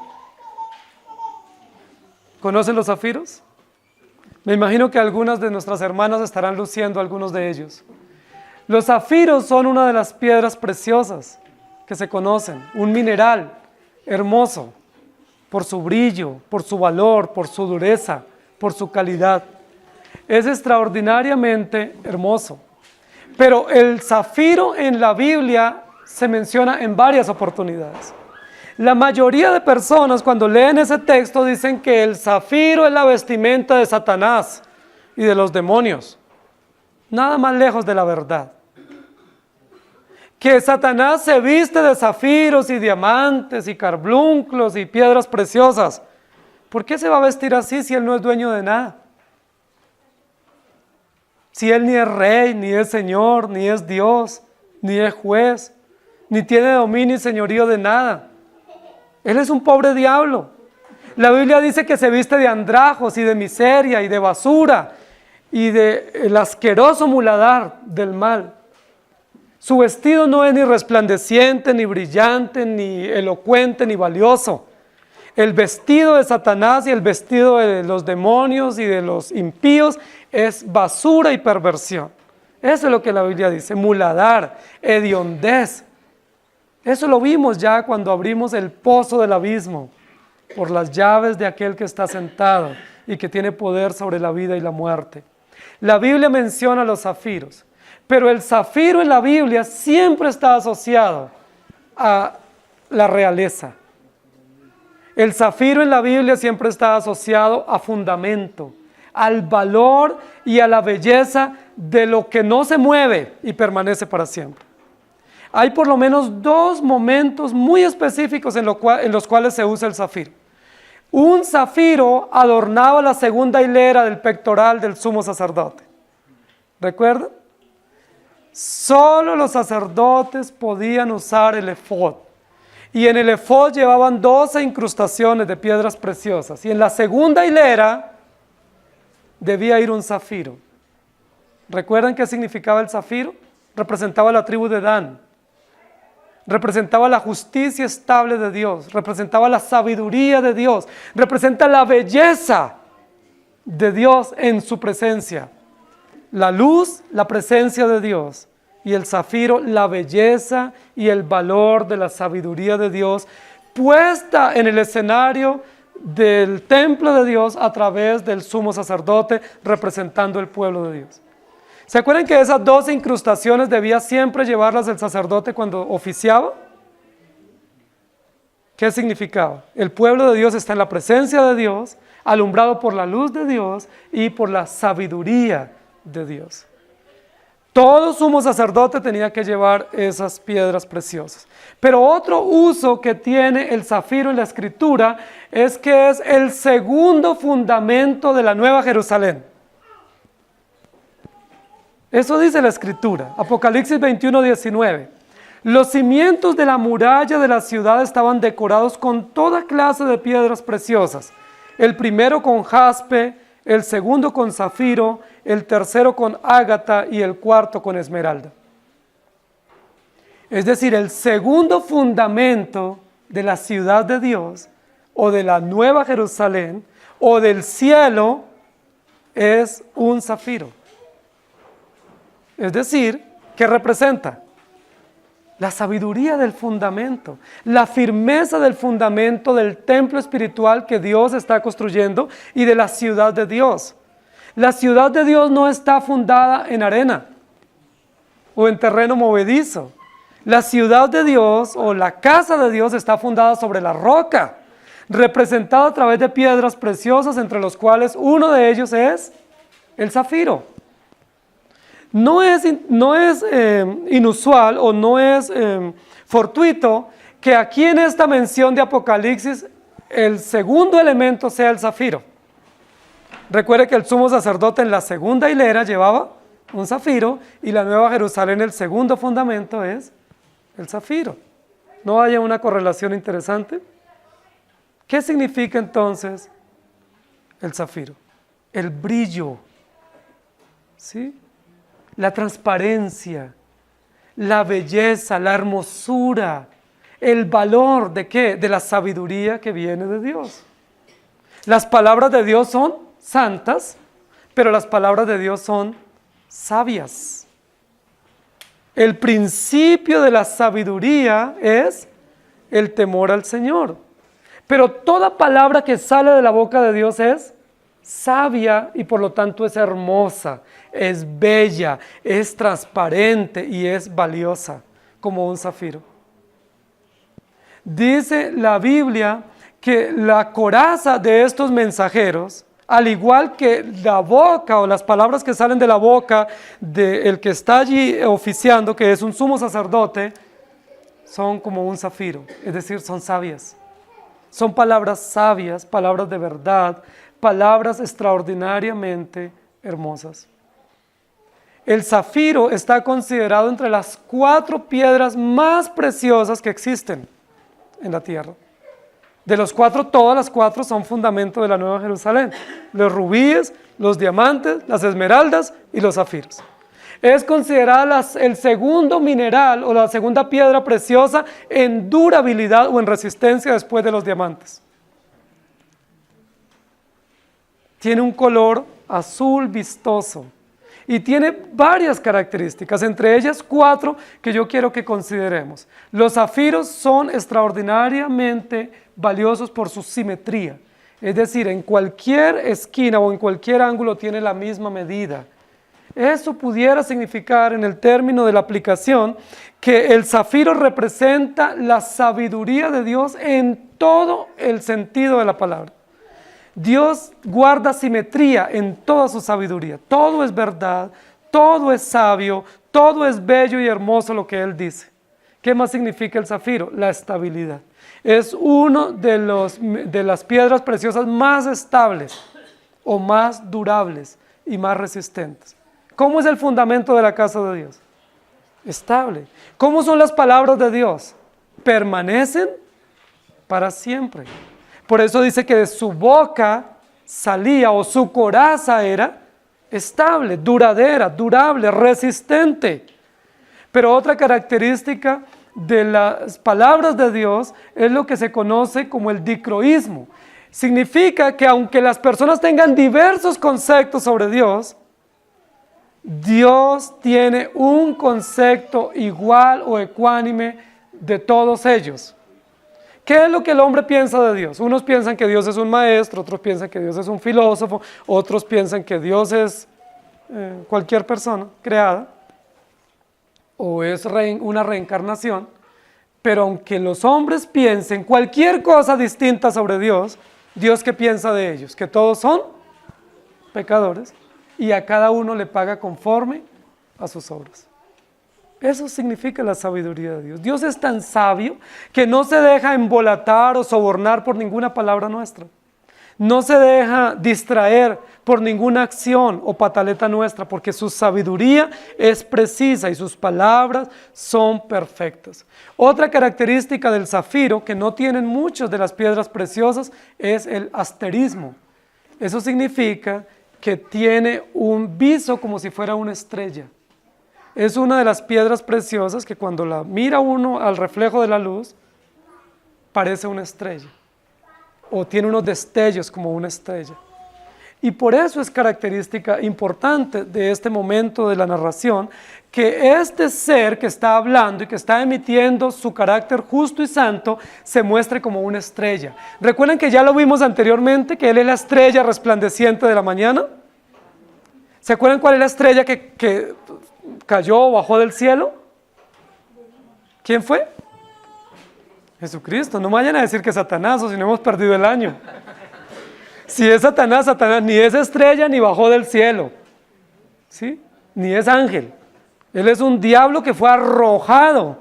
A: ¿Conocen los zafiros? Me imagino que algunas de nuestras hermanas estarán luciendo algunos de ellos. Los zafiros son una de las piedras preciosas que se conocen, un mineral hermoso por su brillo, por su valor, por su dureza, por su calidad. Es extraordinariamente hermoso. Pero el zafiro en la Biblia se menciona en varias oportunidades. La mayoría de personas cuando leen ese texto dicen que el zafiro es la vestimenta de Satanás y de los demonios. Nada más lejos de la verdad. Que Satanás se viste de zafiros y diamantes y carbunclos y piedras preciosas. ¿Por qué se va a vestir así si él no es dueño de nada? Si él ni es rey, ni es señor, ni es Dios, ni es juez, ni tiene dominio y señorío de nada. Él es un pobre diablo. La Biblia dice que se viste de andrajos y de miseria y de basura y de el asqueroso muladar del mal. Su vestido no es ni resplandeciente, ni brillante, ni elocuente, ni valioso. El vestido de Satanás y el vestido de los demonios y de los impíos es basura y perversión. Eso es lo que la Biblia dice, muladar, hediondez. Eso lo vimos ya cuando abrimos el pozo del abismo, por las llaves de aquel que está sentado y que tiene poder sobre la vida y la muerte. La Biblia menciona los zafiros, pero el zafiro en la Biblia siempre está asociado a la realeza. El zafiro en la Biblia siempre está asociado a fundamento, al valor y a la belleza de lo que no se mueve y permanece para siempre. Hay por lo menos dos momentos muy específicos en los cuales se usa el zafiro. Un zafiro adornaba la segunda hilera del pectoral del sumo sacerdote. ¿Recuerdan? Solo los sacerdotes podían usar el efod. Y en el efod llevaban 12 incrustaciones de piedras preciosas. Y en la segunda hilera debía ir un zafiro. ¿Recuerdan qué significaba el zafiro? Representaba la tribu de Dan. Representaba la justicia estable de Dios. Representaba la sabiduría de Dios. Representa la belleza de Dios en su presencia. La luz, la presencia de Dios. Y el zafiro, la belleza y el valor de la sabiduría de Dios puesta en el escenario del templo de Dios a través del sumo sacerdote representando el pueblo de Dios. ¿Se acuerdan que esas 12 incrustaciones debía siempre llevarlas el sacerdote cuando oficiaba? ¿Qué significaba? El pueblo de Dios está en la presencia de Dios, alumbrado por la luz de Dios y por la sabiduría de Dios. Todo sumo sacerdote tenía que llevar esas piedras preciosas. Pero otro uso que tiene el zafiro en la Escritura es que es el segundo fundamento de la Nueva Jerusalén. Eso dice la Escritura, Apocalipsis 21:19. Los cimientos de la muralla de la ciudad estaban decorados con toda clase de piedras preciosas. El primero con jaspe, el segundo con zafiro, el tercero con ágata y el cuarto con esmeralda. Es decir, el segundo fundamento de la ciudad de Dios, o de la Nueva Jerusalén, o del cielo, es un zafiro. Es decir, ¿qué representa? La sabiduría del fundamento, la firmeza del fundamento del templo espiritual que Dios está construyendo y de la ciudad de Dios. La ciudad de Dios no está fundada en arena o en terreno movedizo. La ciudad de Dios o la casa de Dios está fundada sobre la roca, representada a través de piedras preciosas, entre los cuales uno de ellos es el zafiro. No es inusual o no es fortuito que aquí en esta mención de Apocalipsis el segundo elemento sea el zafiro. Recuerde que el sumo sacerdote en la segunda hilera llevaba un zafiro y la Nueva Jerusalén, el segundo fundamento es el zafiro. ¿No haya una correlación interesante? ¿Qué significa entonces el zafiro? El brillo, ¿sí? La transparencia, la belleza, la hermosura, el valor ¿de qué? De la sabiduría que viene de Dios. Las palabras de Dios son santas, pero las palabras de Dios son sabias. El principio de la sabiduría es el temor al Señor. Pero toda palabra que sale de la boca de Dios es sabia y por lo tanto es hermosa, es bella, es transparente y es valiosa, como un zafiro. Dice la Biblia que la coraza de estos mensajeros, al igual que la boca o las palabras que salen de la boca del que está allí oficiando, que es un sumo sacerdote, son como un zafiro, es decir, son sabias. Son palabras sabias, palabras de verdad, palabras extraordinariamente hermosas. El zafiro está considerado entre las 4 piedras más preciosas que existen en la tierra. De los 4, todas las 4 son fundamento de la Nueva Jerusalén. Los rubíes, los diamantes, las esmeraldas y los zafiros. Es considerada el segundo mineral o la segunda piedra preciosa en durabilidad o en resistencia después de los diamantes. Tiene un color azul vistoso y tiene varias características, entre ellas 4 que yo quiero que consideremos. Los zafiros son extraordinariamente valiosos por su simetría, es decir, en cualquier esquina o en cualquier ángulo tiene la misma medida. Eso pudiera significar en el término de la aplicación que el zafiro representa la sabiduría de Dios en todo el sentido de la palabra. Dios guarda simetría en toda su sabiduría. Todo es verdad, todo es sabio, todo es bello y hermoso lo que Él dice. ¿Qué más significa el zafiro? La estabilidad. Es uno de las piedras preciosas más estables o más durables y más resistentes. ¿Cómo es el fundamento de la casa de Dios? Estable. ¿Cómo son las palabras de Dios? Permanecen para siempre. Por eso dice que de su boca salía, o su coraza era estable, duradera, durable, resistente. Pero otra característica de las palabras de Dios es lo que se conoce como el dicroísmo. Significa que aunque las personas tengan diversos conceptos sobre Dios, Dios tiene un concepto igual o ecuánime de todos ellos. ¿Qué es lo que el hombre piensa de Dios? Unos piensan que Dios es un maestro, otros piensan que Dios es un filósofo, otros piensan que Dios es cualquier persona creada o es una reencarnación. Pero aunque los hombres piensen cualquier cosa distinta sobre Dios, ¿Dios qué piensa de ellos? Que todos son pecadores y a cada uno le paga conforme a sus obras. Eso significa la sabiduría de Dios. Dios es tan sabio que no se deja embolatar o sobornar por ninguna palabra nuestra. No se deja distraer por ninguna acción o pataleta nuestra, porque su sabiduría es precisa y sus palabras son perfectas. Otra característica del zafiro que no tienen muchas de las piedras preciosas es el asterismo. Eso significa que tiene un viso como si fuera una estrella. es una de las piedras preciosas que cuando la mira uno al reflejo de la luz, parece una estrella, o tiene unos destellos como una estrella. Y por eso es característica importante de este momento de la narración, que este ser que está hablando y que está emitiendo su carácter justo y santo, se muestre como una estrella. ¿Recuerdan que ya lo vimos anteriormente, que Él es la estrella resplandeciente de la mañana? ¿Se acuerdan cuál es la estrella que cayó o bajó del cielo? ¿Quién fue? Jesucristo. No me vayan a decir que es Satanás, o si no hemos perdido el año. Si es Satanás, Satanás ni es estrella ni bajó del cielo, ¿sí? Ni es ángel. Él es un diablo que fue arrojado,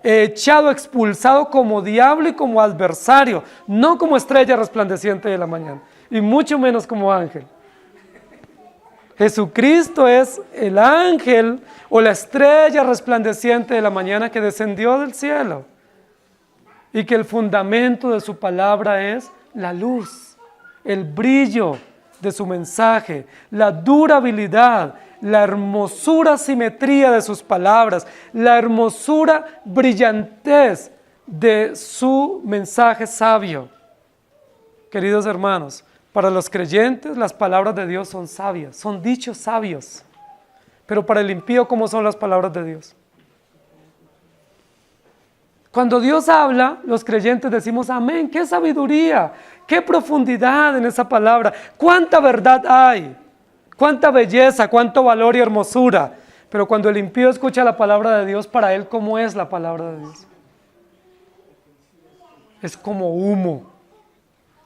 A: echado, expulsado como diablo y como adversario, no como estrella resplandeciente de la mañana, y mucho menos como ángel. Jesucristo es el ángel o la estrella resplandeciente de la mañana que descendió del cielo, y que el fundamento de su palabra es la luz, el brillo de su mensaje, la durabilidad, la hermosura, simetría de sus palabras, la hermosura, brillantez de su mensaje sabio. Queridos hermanos, para los creyentes las palabras de Dios son sabias, son dichos sabios. Pero para el impío, ¿cómo son las palabras de Dios? Cuando Dios habla, los creyentes decimos amén, qué sabiduría, qué profundidad en esa palabra, cuánta verdad hay, cuánta belleza, cuánto valor y hermosura. Pero cuando el impío escucha la palabra de Dios, para él, ¿cómo es la palabra de Dios? Es como humo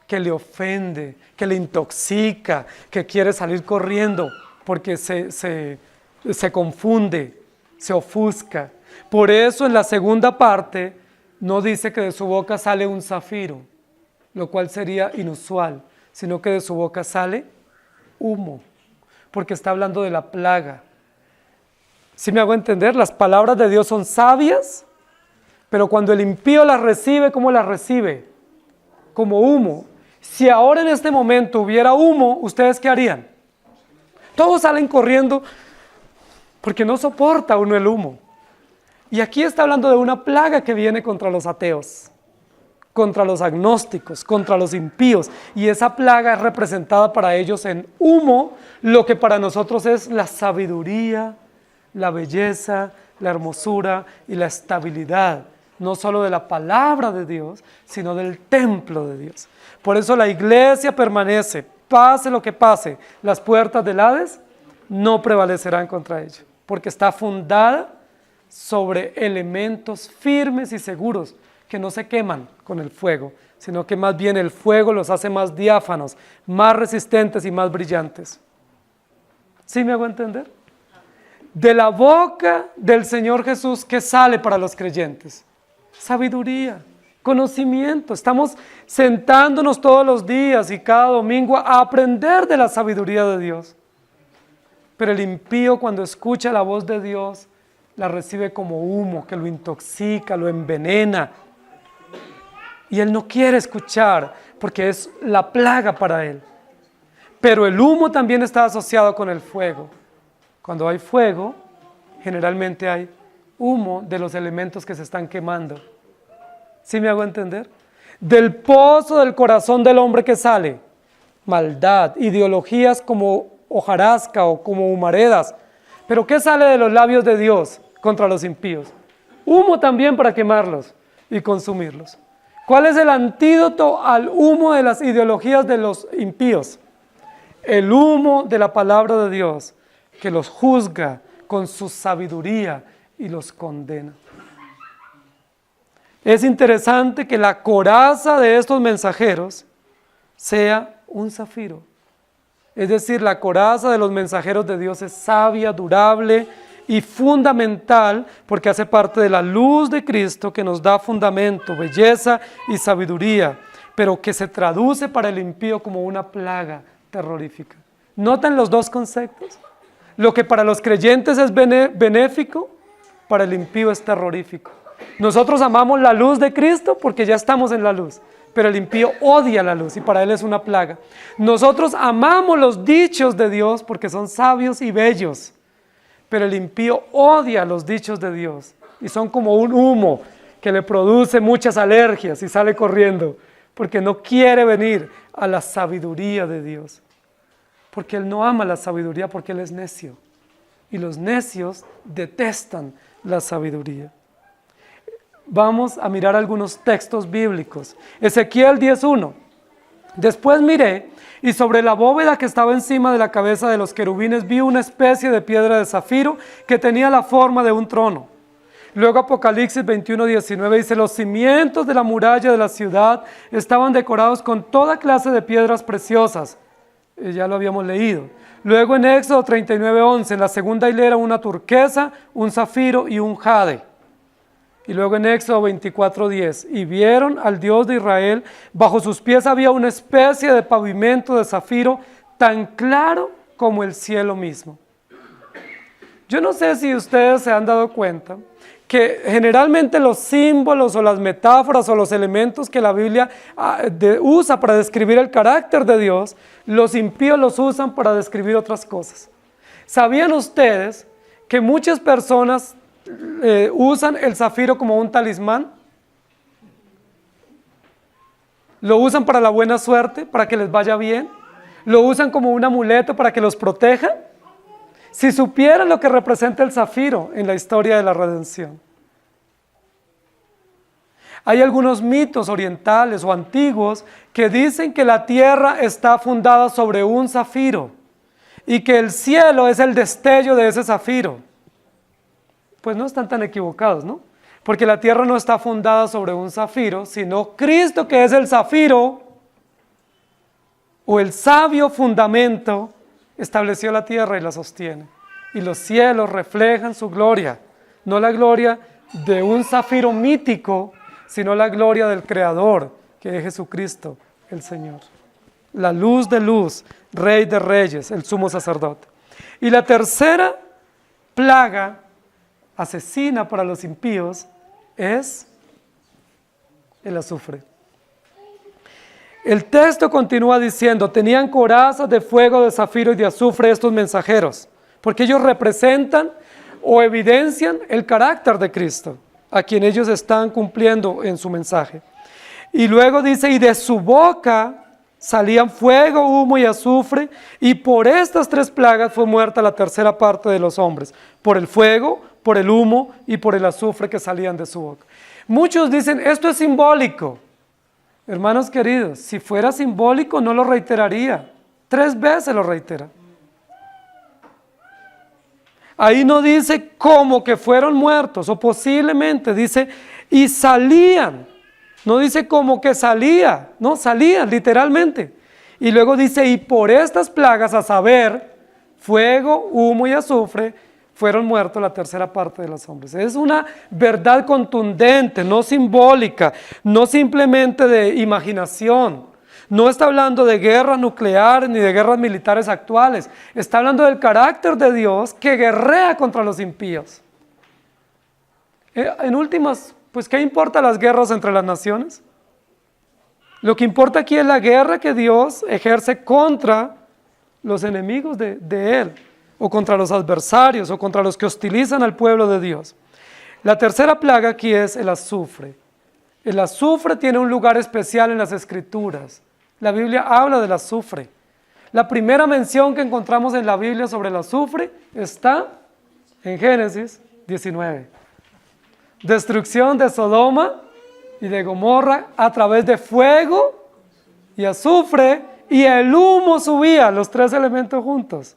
A: que le ofende, que le intoxica, que quiere salir corriendo porque se confunde, se ofusca. Por eso en la segunda parte no dice que de su boca sale un zafiro, lo cual sería inusual, sino que de su boca sale humo, porque está hablando de la plaga. ¿Sí me hago entender? Las palabras de Dios son sabias, pero cuando el impío las recibe, ¿cómo las recibe? Como humo. Si ahora en este momento hubiera humo, ¿ustedes qué harían? Todos salen corriendo porque no soporta uno el humo. Y aquí está hablando de una plaga que viene contra los ateos, contra los agnósticos, contra los impíos. Y esa plaga es representada para ellos en humo, lo que para nosotros es la sabiduría, la belleza, la hermosura y la estabilidad, no solo de la palabra de Dios, sino del templo de Dios. Por eso la iglesia permanece, pase lo que pase, las puertas del Hades no prevalecerán contra ella, porque está fundada sobre elementos firmes y seguros que no se queman con el fuego, sino que más bien el fuego los hace más diáfanos, más resistentes y más brillantes. ¿Sí me hago entender? De la boca del Señor Jesús, ¿qué sale para los creyentes? Sabiduría, conocimiento. Estamos sentándonos todos los días y cada domingo a aprender de la sabiduría de Dios. Pero el impío, cuando escucha la voz de Dios, la recibe como humo que lo intoxica, lo envenena. Y él no quiere escuchar porque es la plaga para él. Pero el humo también está asociado con el fuego. Cuando hay fuego, generalmente hay humo de los elementos que se están quemando. ¿Sí me hago entender? Del pozo del corazón del hombre que sale maldad, ideologías como hojarasca o como humaredas. ¿Pero qué sale de los labios de Dios contra los impíos? Humo también para quemarlos y consumirlos. ¿Cuál es el antídoto al humo de las ideologías de los impíos? El humo de la palabra de Dios, que los juzga con su sabiduría y los condena. Es interesante que la coraza de estos mensajeros sea un zafiro. Es decir, la coraza de los mensajeros de Dios es sabia, durable y fundamental porque hace parte de la luz de Cristo que nos da fundamento, belleza y sabiduría, pero que se traduce para el impío como una plaga terrorífica. ¿Notan los dos conceptos? Lo que para los creyentes es benéfico, para el impío es terrorífico. Nosotros amamos la luz de Cristo porque ya estamos en la luz, pero el impío odia la luz y para él es una plaga. Nosotros amamos los dichos de Dios porque son sabios y bellos, pero el impío odia los dichos de Dios y son como un humo que le produce muchas alergias y sale corriendo porque no quiere venir a la sabiduría de Dios, porque él no ama la sabiduría porque él es necio y los necios detestan la sabiduría. Vamos a mirar algunos textos bíblicos. Ezequiel 10:1. Después miré, y sobre la bóveda que estaba encima de la cabeza de los querubines vi una especie de piedra de zafiro que tenía la forma de un trono. Luego Apocalipsis 21:19 dice, los cimientos de la muralla de la ciudad estaban decorados con toda clase de piedras preciosas. Ya lo habíamos leído. Luego en Éxodo 39:11, en la segunda hilera una turquesa, un zafiro y un jade. Y luego en Éxodo 24:10, y vieron al Dios de Israel, bajo sus pies había una especie de pavimento de zafiro tan claro como el cielo mismo. Yo no sé si ustedes se han dado cuenta que generalmente los símbolos o las metáforas o los elementos que la Biblia usa para describir el carácter de Dios, los impíos los usan para describir otras cosas. ¿Sabían ustedes que muchas personas usan el zafiro como un talismán? Lo usan para la buena suerte, para que les vaya bien. Lo usan como un amuleto para que los proteja. Si supieran lo que representa el zafiro en la historia de la redención. Hay algunos mitos orientales o antiguos que dicen que la tierra está fundada sobre un zafiro y que el cielo es el destello de ese zafiro. Pues no están tan equivocados, ¿no? Porque la tierra no está fundada sobre un zafiro, sino Cristo, que es el zafiro o el sabio fundamento, estableció la tierra y la sostiene. Y los cielos reflejan su gloria, no la gloria de un zafiro mítico, sino la gloria del Creador, que es Jesucristo, el Señor. La luz de luz, Rey de reyes, el sumo sacerdote. Y la tercera plaga asesina para los impíos es el azufre. El texto continúa diciendo, tenían corazas de fuego, de zafiro y de azufre estos mensajeros, porque ellos representan o evidencian el carácter de Cristo, a quien ellos están cumpliendo en su mensaje. Y luego dice, y de su boca salían fuego, humo y azufre, y por estas tres plagas fue muerta la tercera parte de los hombres, por el fuego, por el humo y por el azufre que salían de su boca. Muchos dicen, esto es simbólico. Hermanos queridos, si fuera simbólico no lo reiteraría. 3 veces lo reitera. Ahí no dice como que fueron muertos, o posiblemente dice, y salían. No dice como que salía, no, salían literalmente. Y luego dice, y por estas plagas, a saber, fuego, humo y azufre, fueron muertos la tercera parte de los hombres. Es una verdad contundente, no simbólica, no simplemente de imaginación. No está hablando de guerras nucleares ni de guerras militares actuales. Está hablando del carácter de Dios que guerrea contra los impíos. En últimas, pues ¿qué importa las guerras entre las naciones? Lo que importa aquí es la guerra que Dios ejerce contra los enemigos de Él, o contra los adversarios, o contra los que hostilizan al pueblo de Dios. La tercera plaga aquí es el azufre. El azufre tiene un lugar especial en las Escrituras. La Biblia habla del azufre. La primera mención que encontramos en la Biblia sobre el azufre está en Génesis 19. Destrucción de Sodoma y de Gomorra a través de fuego y azufre, y el humo subía, los 3 elementos juntos.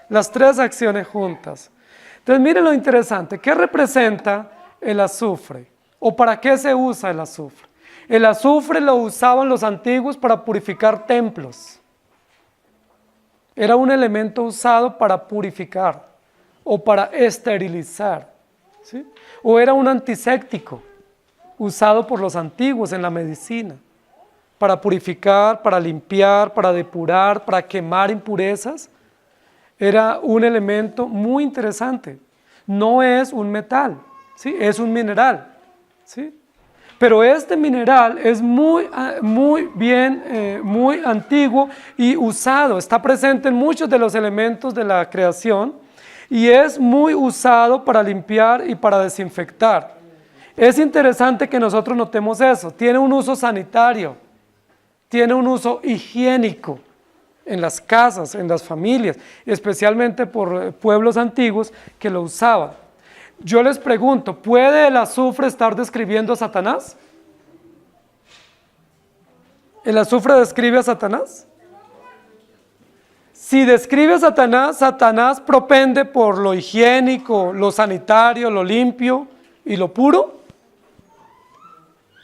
A: Las 3 acciones juntas. Entonces miren lo interesante, ¿qué representa el azufre? ¿O para qué se usa el azufre? El azufre lo usaban los antiguos para purificar templos. Era un elemento usado para purificar o para esterilizar, ¿sí? O era un antiséptico usado por los antiguos en la medicina para purificar, para limpiar, para depurar, para quemar impurezas. Era un elemento muy interesante. No es un metal, ¿sí? Es un mineral, ¿sí? Pero este mineral es muy antiguo y usado. Está presente en muchos de los elementos de la creación y es muy usado para limpiar y para desinfectar. Es interesante que nosotros notemos eso. Tiene un uso sanitario, tiene un uso higiénico en las casas, en las familias, especialmente por pueblos antiguos que lo usaban. Yo les pregunto, ¿puede el azufre estar describiendo a Satanás? ¿El azufre describe a Satanás? Si describe a Satanás, Satanás propende por lo higiénico, lo sanitario, lo limpio y lo puro.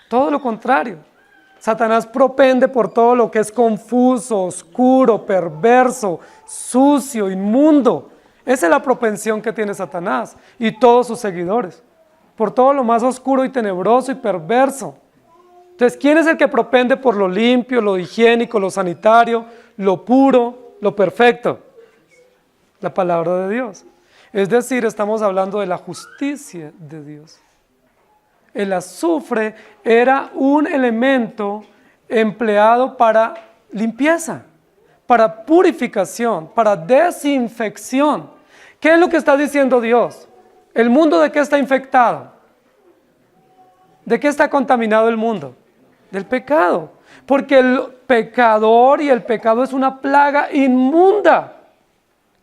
A: Todo lo contrario. Satanás propende por todo lo que es confuso, oscuro, perverso, sucio, inmundo. Esa es la propensión que tiene Satanás y todos sus seguidores. Por todo lo más oscuro y tenebroso y perverso. Entonces, ¿quién es el que propende por lo limpio, lo higiénico, lo sanitario, lo puro, lo perfecto? La palabra de Dios. Es decir, estamos hablando de la justicia de Dios. El azufre era un elemento empleado para limpieza, para purificación, para desinfección. ¿Qué es lo que está diciendo Dios? ¿El mundo de qué está infectado? ¿De qué está contaminado el mundo? Del pecado. Porque el pecador y el pecado es una plaga inmunda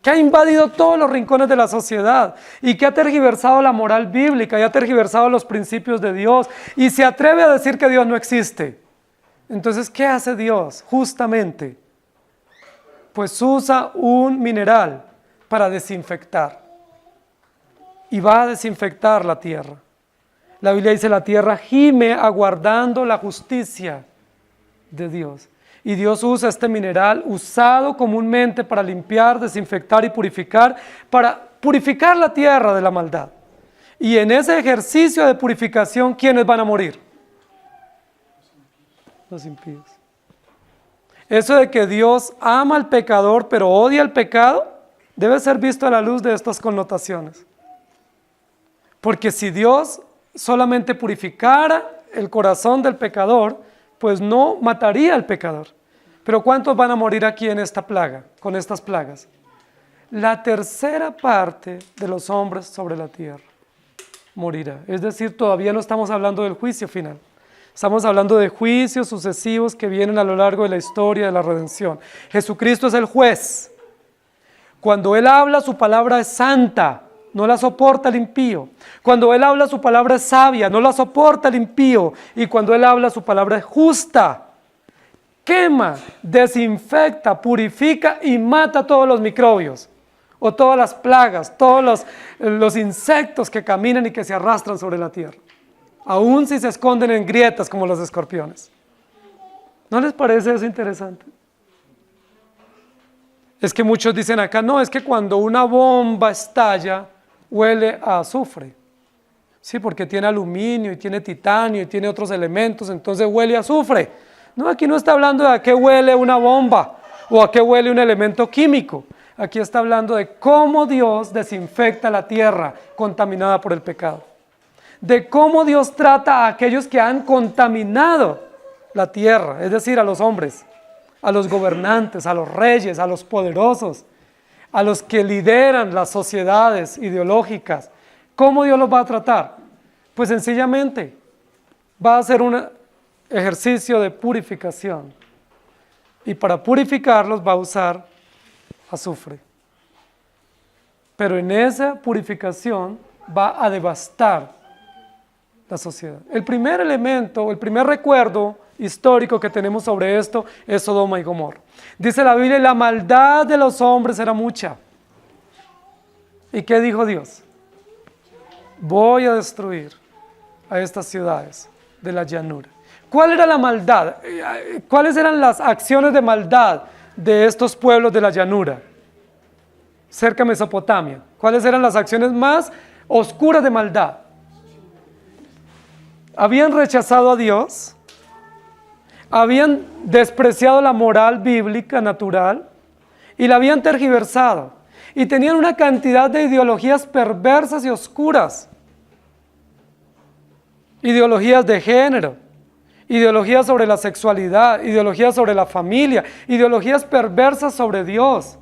A: que ha invadido todos los rincones de la sociedad y que ha tergiversado la moral bíblica y ha tergiversado los principios de Dios y se atreve a decir que Dios no existe. Entonces, ¿qué hace Dios? Justamente, pues usa un mineral para desinfectar y va a desinfectar la tierra. La Biblia dice, la tierra gime aguardando la justicia de Dios. Y Dios usa este mineral usado comúnmente para limpiar, desinfectar y purificar, para purificar la tierra de la maldad. Y en ese ejercicio de purificación, ¿quiénes van a morir? Los impíos. Eso de que Dios ama al pecador pero odia al pecado, debe ser visto a la luz de estas connotaciones. Porque si Dios solamente purificara el corazón del pecador, pues no mataría al pecador. Pero ¿cuántos van a morir aquí en esta plaga, con estas plagas? La tercera parte de los hombres sobre la tierra morirá. Es decir, todavía no estamos hablando del juicio final. Estamos hablando de juicios sucesivos que vienen a lo largo de la historia de la redención. Jesucristo es el juez. Cuando Él habla, su palabra es santa, no la soporta el impío. Cuando Él habla, su palabra es sabia, no la soporta el impío. Y cuando Él habla, su palabra es justa. Quema, desinfecta, purifica y mata todos los microbios o todas las plagas, todos los insectos que caminan y que se arrastran sobre la tierra, aun si se esconden en grietas como los escorpiones. ¿No les parece eso interesante? Es que muchos dicen acá, no, es que cuando una bomba estalla, huele a azufre. Sí, porque tiene aluminio y tiene titanio y tiene otros elementos, entonces huele a azufre. No, aquí no está hablando de a qué huele una bomba o a qué huele un elemento químico. Aquí está hablando de cómo Dios desinfecta la tierra contaminada por el pecado. De cómo Dios trata a aquellos que han contaminado la tierra, es decir, a los hombres, a los gobernantes, a los reyes, a los poderosos, a los que lideran las sociedades ideológicas. ¿Cómo Dios los va a tratar? Pues sencillamente va a hacer un ejercicio de purificación y para purificarlos va a usar azufre. Pero en esa purificación va a devastar la sociedad. El primer elemento, el primer recuerdo histórico que tenemos sobre esto es Sodoma y Gomorra. Dice la Biblia, la maldad de los hombres era mucha. ¿Y qué dijo Dios? Voy a destruir a estas ciudades de la llanura. ¿Cuál era la maldad? ¿Cuáles eran las acciones de maldad de estos pueblos de la llanura? Cerca de Mesopotamia. ¿Cuáles eran las acciones más oscuras de maldad? Habían rechazado a Dios, habían despreciado la moral bíblica natural y la habían tergiversado. Y tenían una cantidad de ideologías perversas y oscuras. Ideologías de género, ideologías sobre la sexualidad, ideologías sobre la familia, ideologías perversas sobre Dios,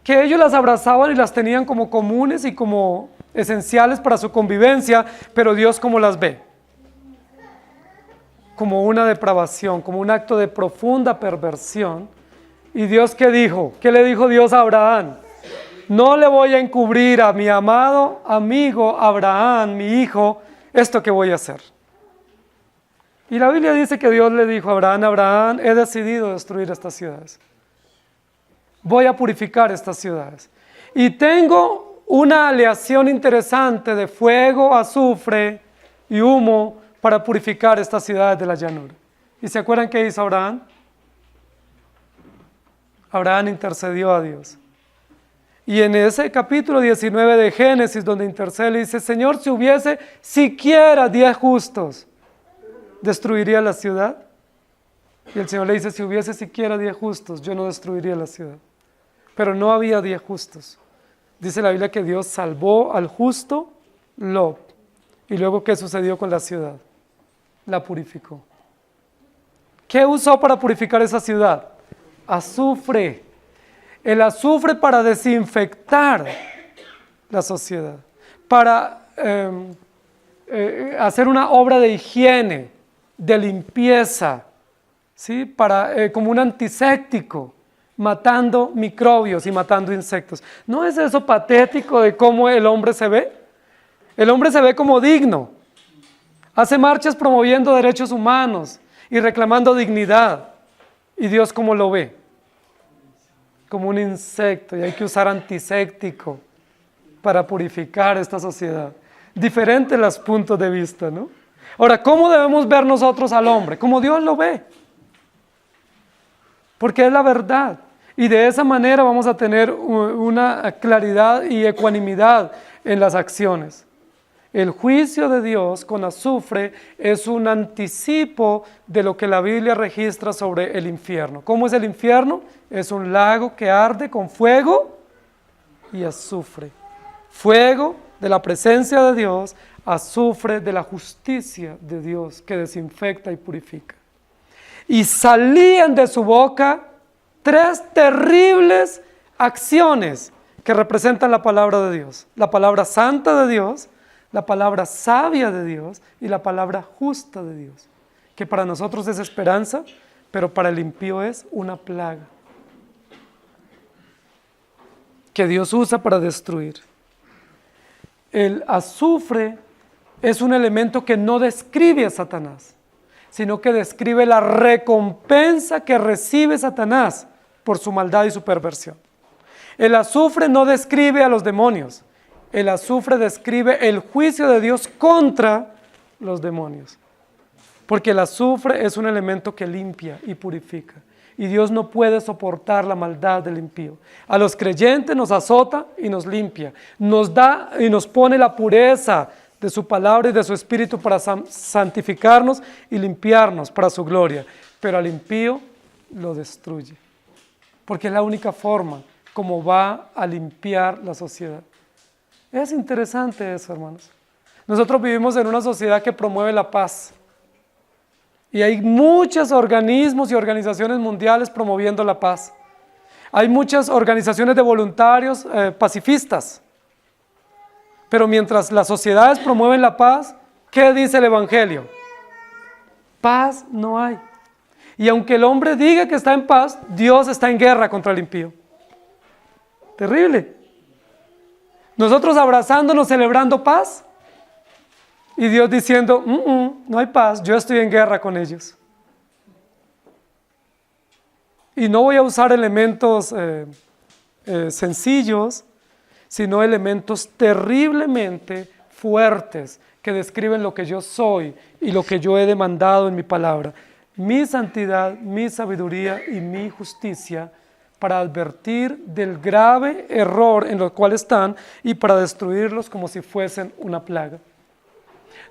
A: que ellos las abrazaban y las tenían como comunes y como esenciales para su convivencia, pero Dios ¿cómo las ve? Como una depravación, como un acto de profunda perversión. ¿Y Dios qué dijo? ¿Qué le dijo Dios a Abraham? No le voy a encubrir a mi amado amigo Abraham, mi hijo, esto que voy a hacer. Y la Biblia dice que Dios le dijo a Abraham, Abraham, he decidido destruir estas ciudades. Voy a purificar estas ciudades. Y tengo una aleación interesante de fuego, azufre y humo para purificar estas ciudades de la llanura. ¿Y se acuerdan qué hizo Abraham? Abraham intercedió a Dios. Y en ese capítulo 19 de Génesis, donde intercede, le dice, Señor, si hubiese siquiera 10 justos, ¿destruiría la ciudad? Y el Señor le dice, si hubiese siquiera 10 justos, yo no destruiría la ciudad. Pero no había 10 justos. Dice la Biblia que Dios salvó al justo Lot. Y luego, ¿qué sucedió con la ciudad? La purificó. ¿Qué usó para purificar esa ciudad? Azufre. El azufre para desinfectar la sociedad. Para hacer una obra de higiene, de limpieza, ¿sí? Como un antiséptico, matando microbios y matando insectos. ¿No es eso patético de cómo el hombre se ve? El hombre se ve como digno. Hace marchas promoviendo derechos humanos y reclamando dignidad. ¿Y Dios cómo lo ve? Como un insecto, y hay que usar antiséptico para purificar esta sociedad. Diferentes los puntos de vista, ¿no? Ahora, ¿cómo debemos ver nosotros al hombre? Como Dios lo ve. Porque es la verdad. Y de esa manera vamos a tener una claridad y ecuanimidad en las acciones. El juicio de Dios con azufre es un anticipo de lo que la Biblia registra sobre el infierno. ¿Cómo es el infierno? Es un lago que arde con fuego y azufre. Fuego de la presencia de Dios, azufre de la justicia de Dios que desinfecta y purifica. Y salían de su boca 3 terribles acciones que representan la palabra de Dios. La palabra santa de Dios, la palabra sabia de Dios y la palabra justa de Dios, que para nosotros es esperanza, pero para el impío es una plaga, que Dios usa para destruir. El azufre es un elemento que no describe a Satanás, sino que describe la recompensa que recibe Satanás por su maldad y su perversión. El azufre no describe a los demonios. El azufre describe el juicio de Dios contra los demonios. Porque el azufre es un elemento que limpia y purifica. Y Dios no puede soportar la maldad del impío. A los creyentes nos azota y nos limpia. Nos da y nos pone la pureza de su palabra y de su espíritu para santificarnos y limpiarnos para su gloria. Pero al impío lo destruye. Porque es la única forma como va a limpiar la sociedad. Es interesante eso, hermanos. Nosotros vivimos en una sociedad que promueve la paz. Y hay muchos organismos y organizaciones mundiales promoviendo la paz. Hay muchas organizaciones de voluntarios pacifistas. Pero mientras las sociedades promueven la paz, ¿qué dice el Evangelio? Paz no hay. Y aunque el hombre diga que está en paz, Dios está en guerra contra el impío. Terrible. Nosotros abrazándonos, celebrando paz, y Dios diciendo, no hay paz, yo estoy en guerra con ellos. Y no voy a usar elementos sencillos, sino elementos terriblemente fuertes que describen lo que yo soy y lo que yo he demandado en mi palabra. Mi santidad, mi sabiduría y mi justicia para advertir del grave error en el cual están y para destruirlos como si fuesen una plaga.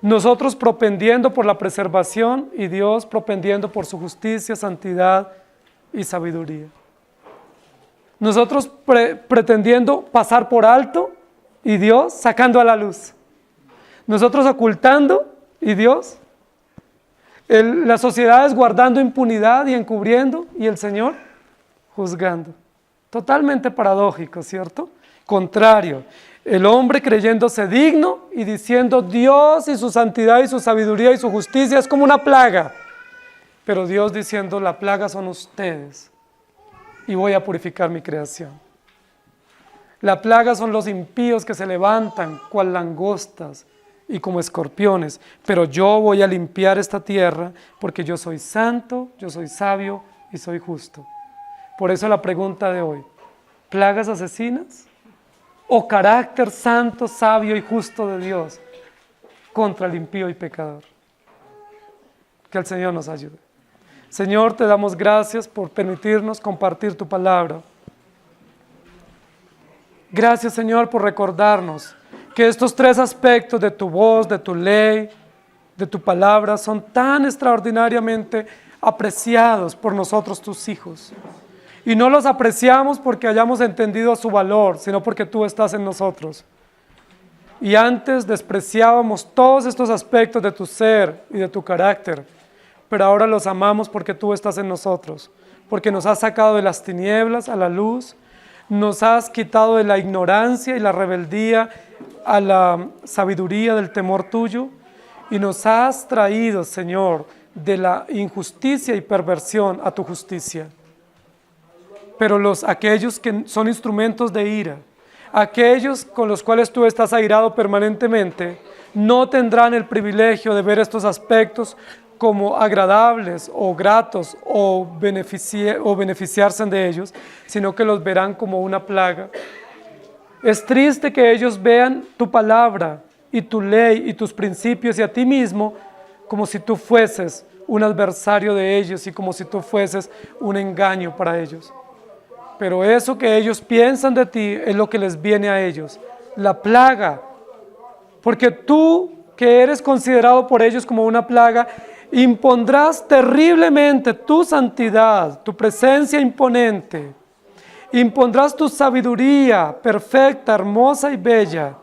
A: Nosotros propendiendo por la preservación y Dios propendiendo por su justicia, santidad y sabiduría. Nosotros pretendiendo pasar por alto y Dios sacando a la luz. Nosotros ocultando y Dios. Las sociedades guardando impunidad y encubriendo y el Señor juzgando. Totalmente paradójico, ¿cierto? Contrario, el hombre creyéndose digno y diciendo Dios y su santidad y su sabiduría y su justicia es como una plaga. Pero Dios diciendo la plaga son ustedes y voy a purificar mi creación. La plaga son los impíos que se levantan cual langostas y como escorpiones, pero yo voy a limpiar esta tierra porque yo soy santo, yo soy sabio y soy justo. Por eso la pregunta de hoy, ¿plagas asesinas o carácter santo, sabio y justo de Dios contra el impío y pecador? Que el Señor nos ayude. Señor, te damos gracias por permitirnos compartir tu palabra. Gracias, Señor, por recordarnos que estos tres aspectos de tu voz, de tu ley, de tu palabra, son tan extraordinariamente apreciados por nosotros, tus hijos. Y no los apreciamos porque hayamos entendido su valor, sino porque tú estás en nosotros. Y antes despreciábamos todos estos aspectos de tu ser y de tu carácter, pero ahora los amamos porque tú estás en nosotros, porque nos has sacado de las tinieblas a la luz, nos has quitado de la ignorancia y la rebeldía a la sabiduría del temor tuyo, y nos has traído, Señor, de la injusticia y perversión a tu justicia. Pero aquellos que son instrumentos de ira, aquellos con los cuales tú estás airado permanentemente, no tendrán el privilegio de ver estos aspectos como agradables o gratos o beneficiarse de ellos, sino que los verán como una plaga. Es triste que ellos vean tu palabra y tu ley y tus principios y a ti mismo como si tú fueses un adversario de ellos y como si tú fueses un engaño para ellos. Pero eso que ellos piensan de ti es lo que les viene a ellos, la plaga. Porque tú, que eres considerado por ellos como una plaga, impondrás terriblemente tu santidad, tu presencia imponente. Impondrás tu sabiduría perfecta, hermosa y bella.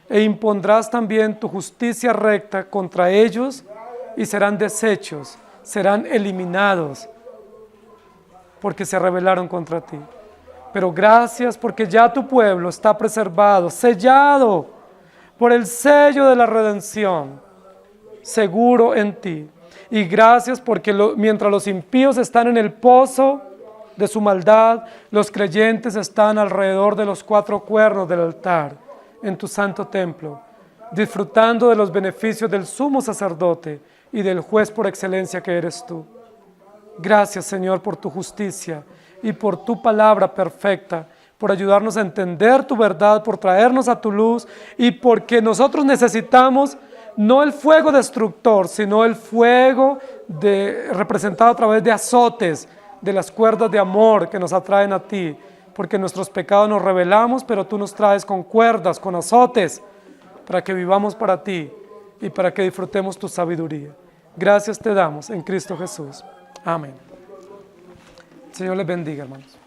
A: E impondrás también tu justicia recta contra ellos y serán deshechos, serán eliminados, porque se rebelaron contra ti. Pero gracias porque ya tu pueblo está preservado, sellado por el sello de la redención, seguro en ti. Y gracias porque mientras los impíos están en el pozo de su maldad, los creyentes están alrededor de los cuatro cuernos del altar, en tu santo templo, disfrutando de los beneficios del sumo sacerdote y del juez por excelencia que eres tú. Gracias, Señor, por tu justicia y por tu palabra perfecta, por ayudarnos a entender tu verdad, por traernos a tu luz y porque nosotros necesitamos no el fuego destructor, sino el fuego representado a través de azotes, de las cuerdas de amor que nos atraen a ti, porque en nuestros pecados nos rebelamos, pero tú nos traes con cuerdas, con azotes, para que vivamos para ti y para que disfrutemos tu sabiduría. Gracias te damos en Cristo Jesús. Amén. Señor les bendiga, hermanos.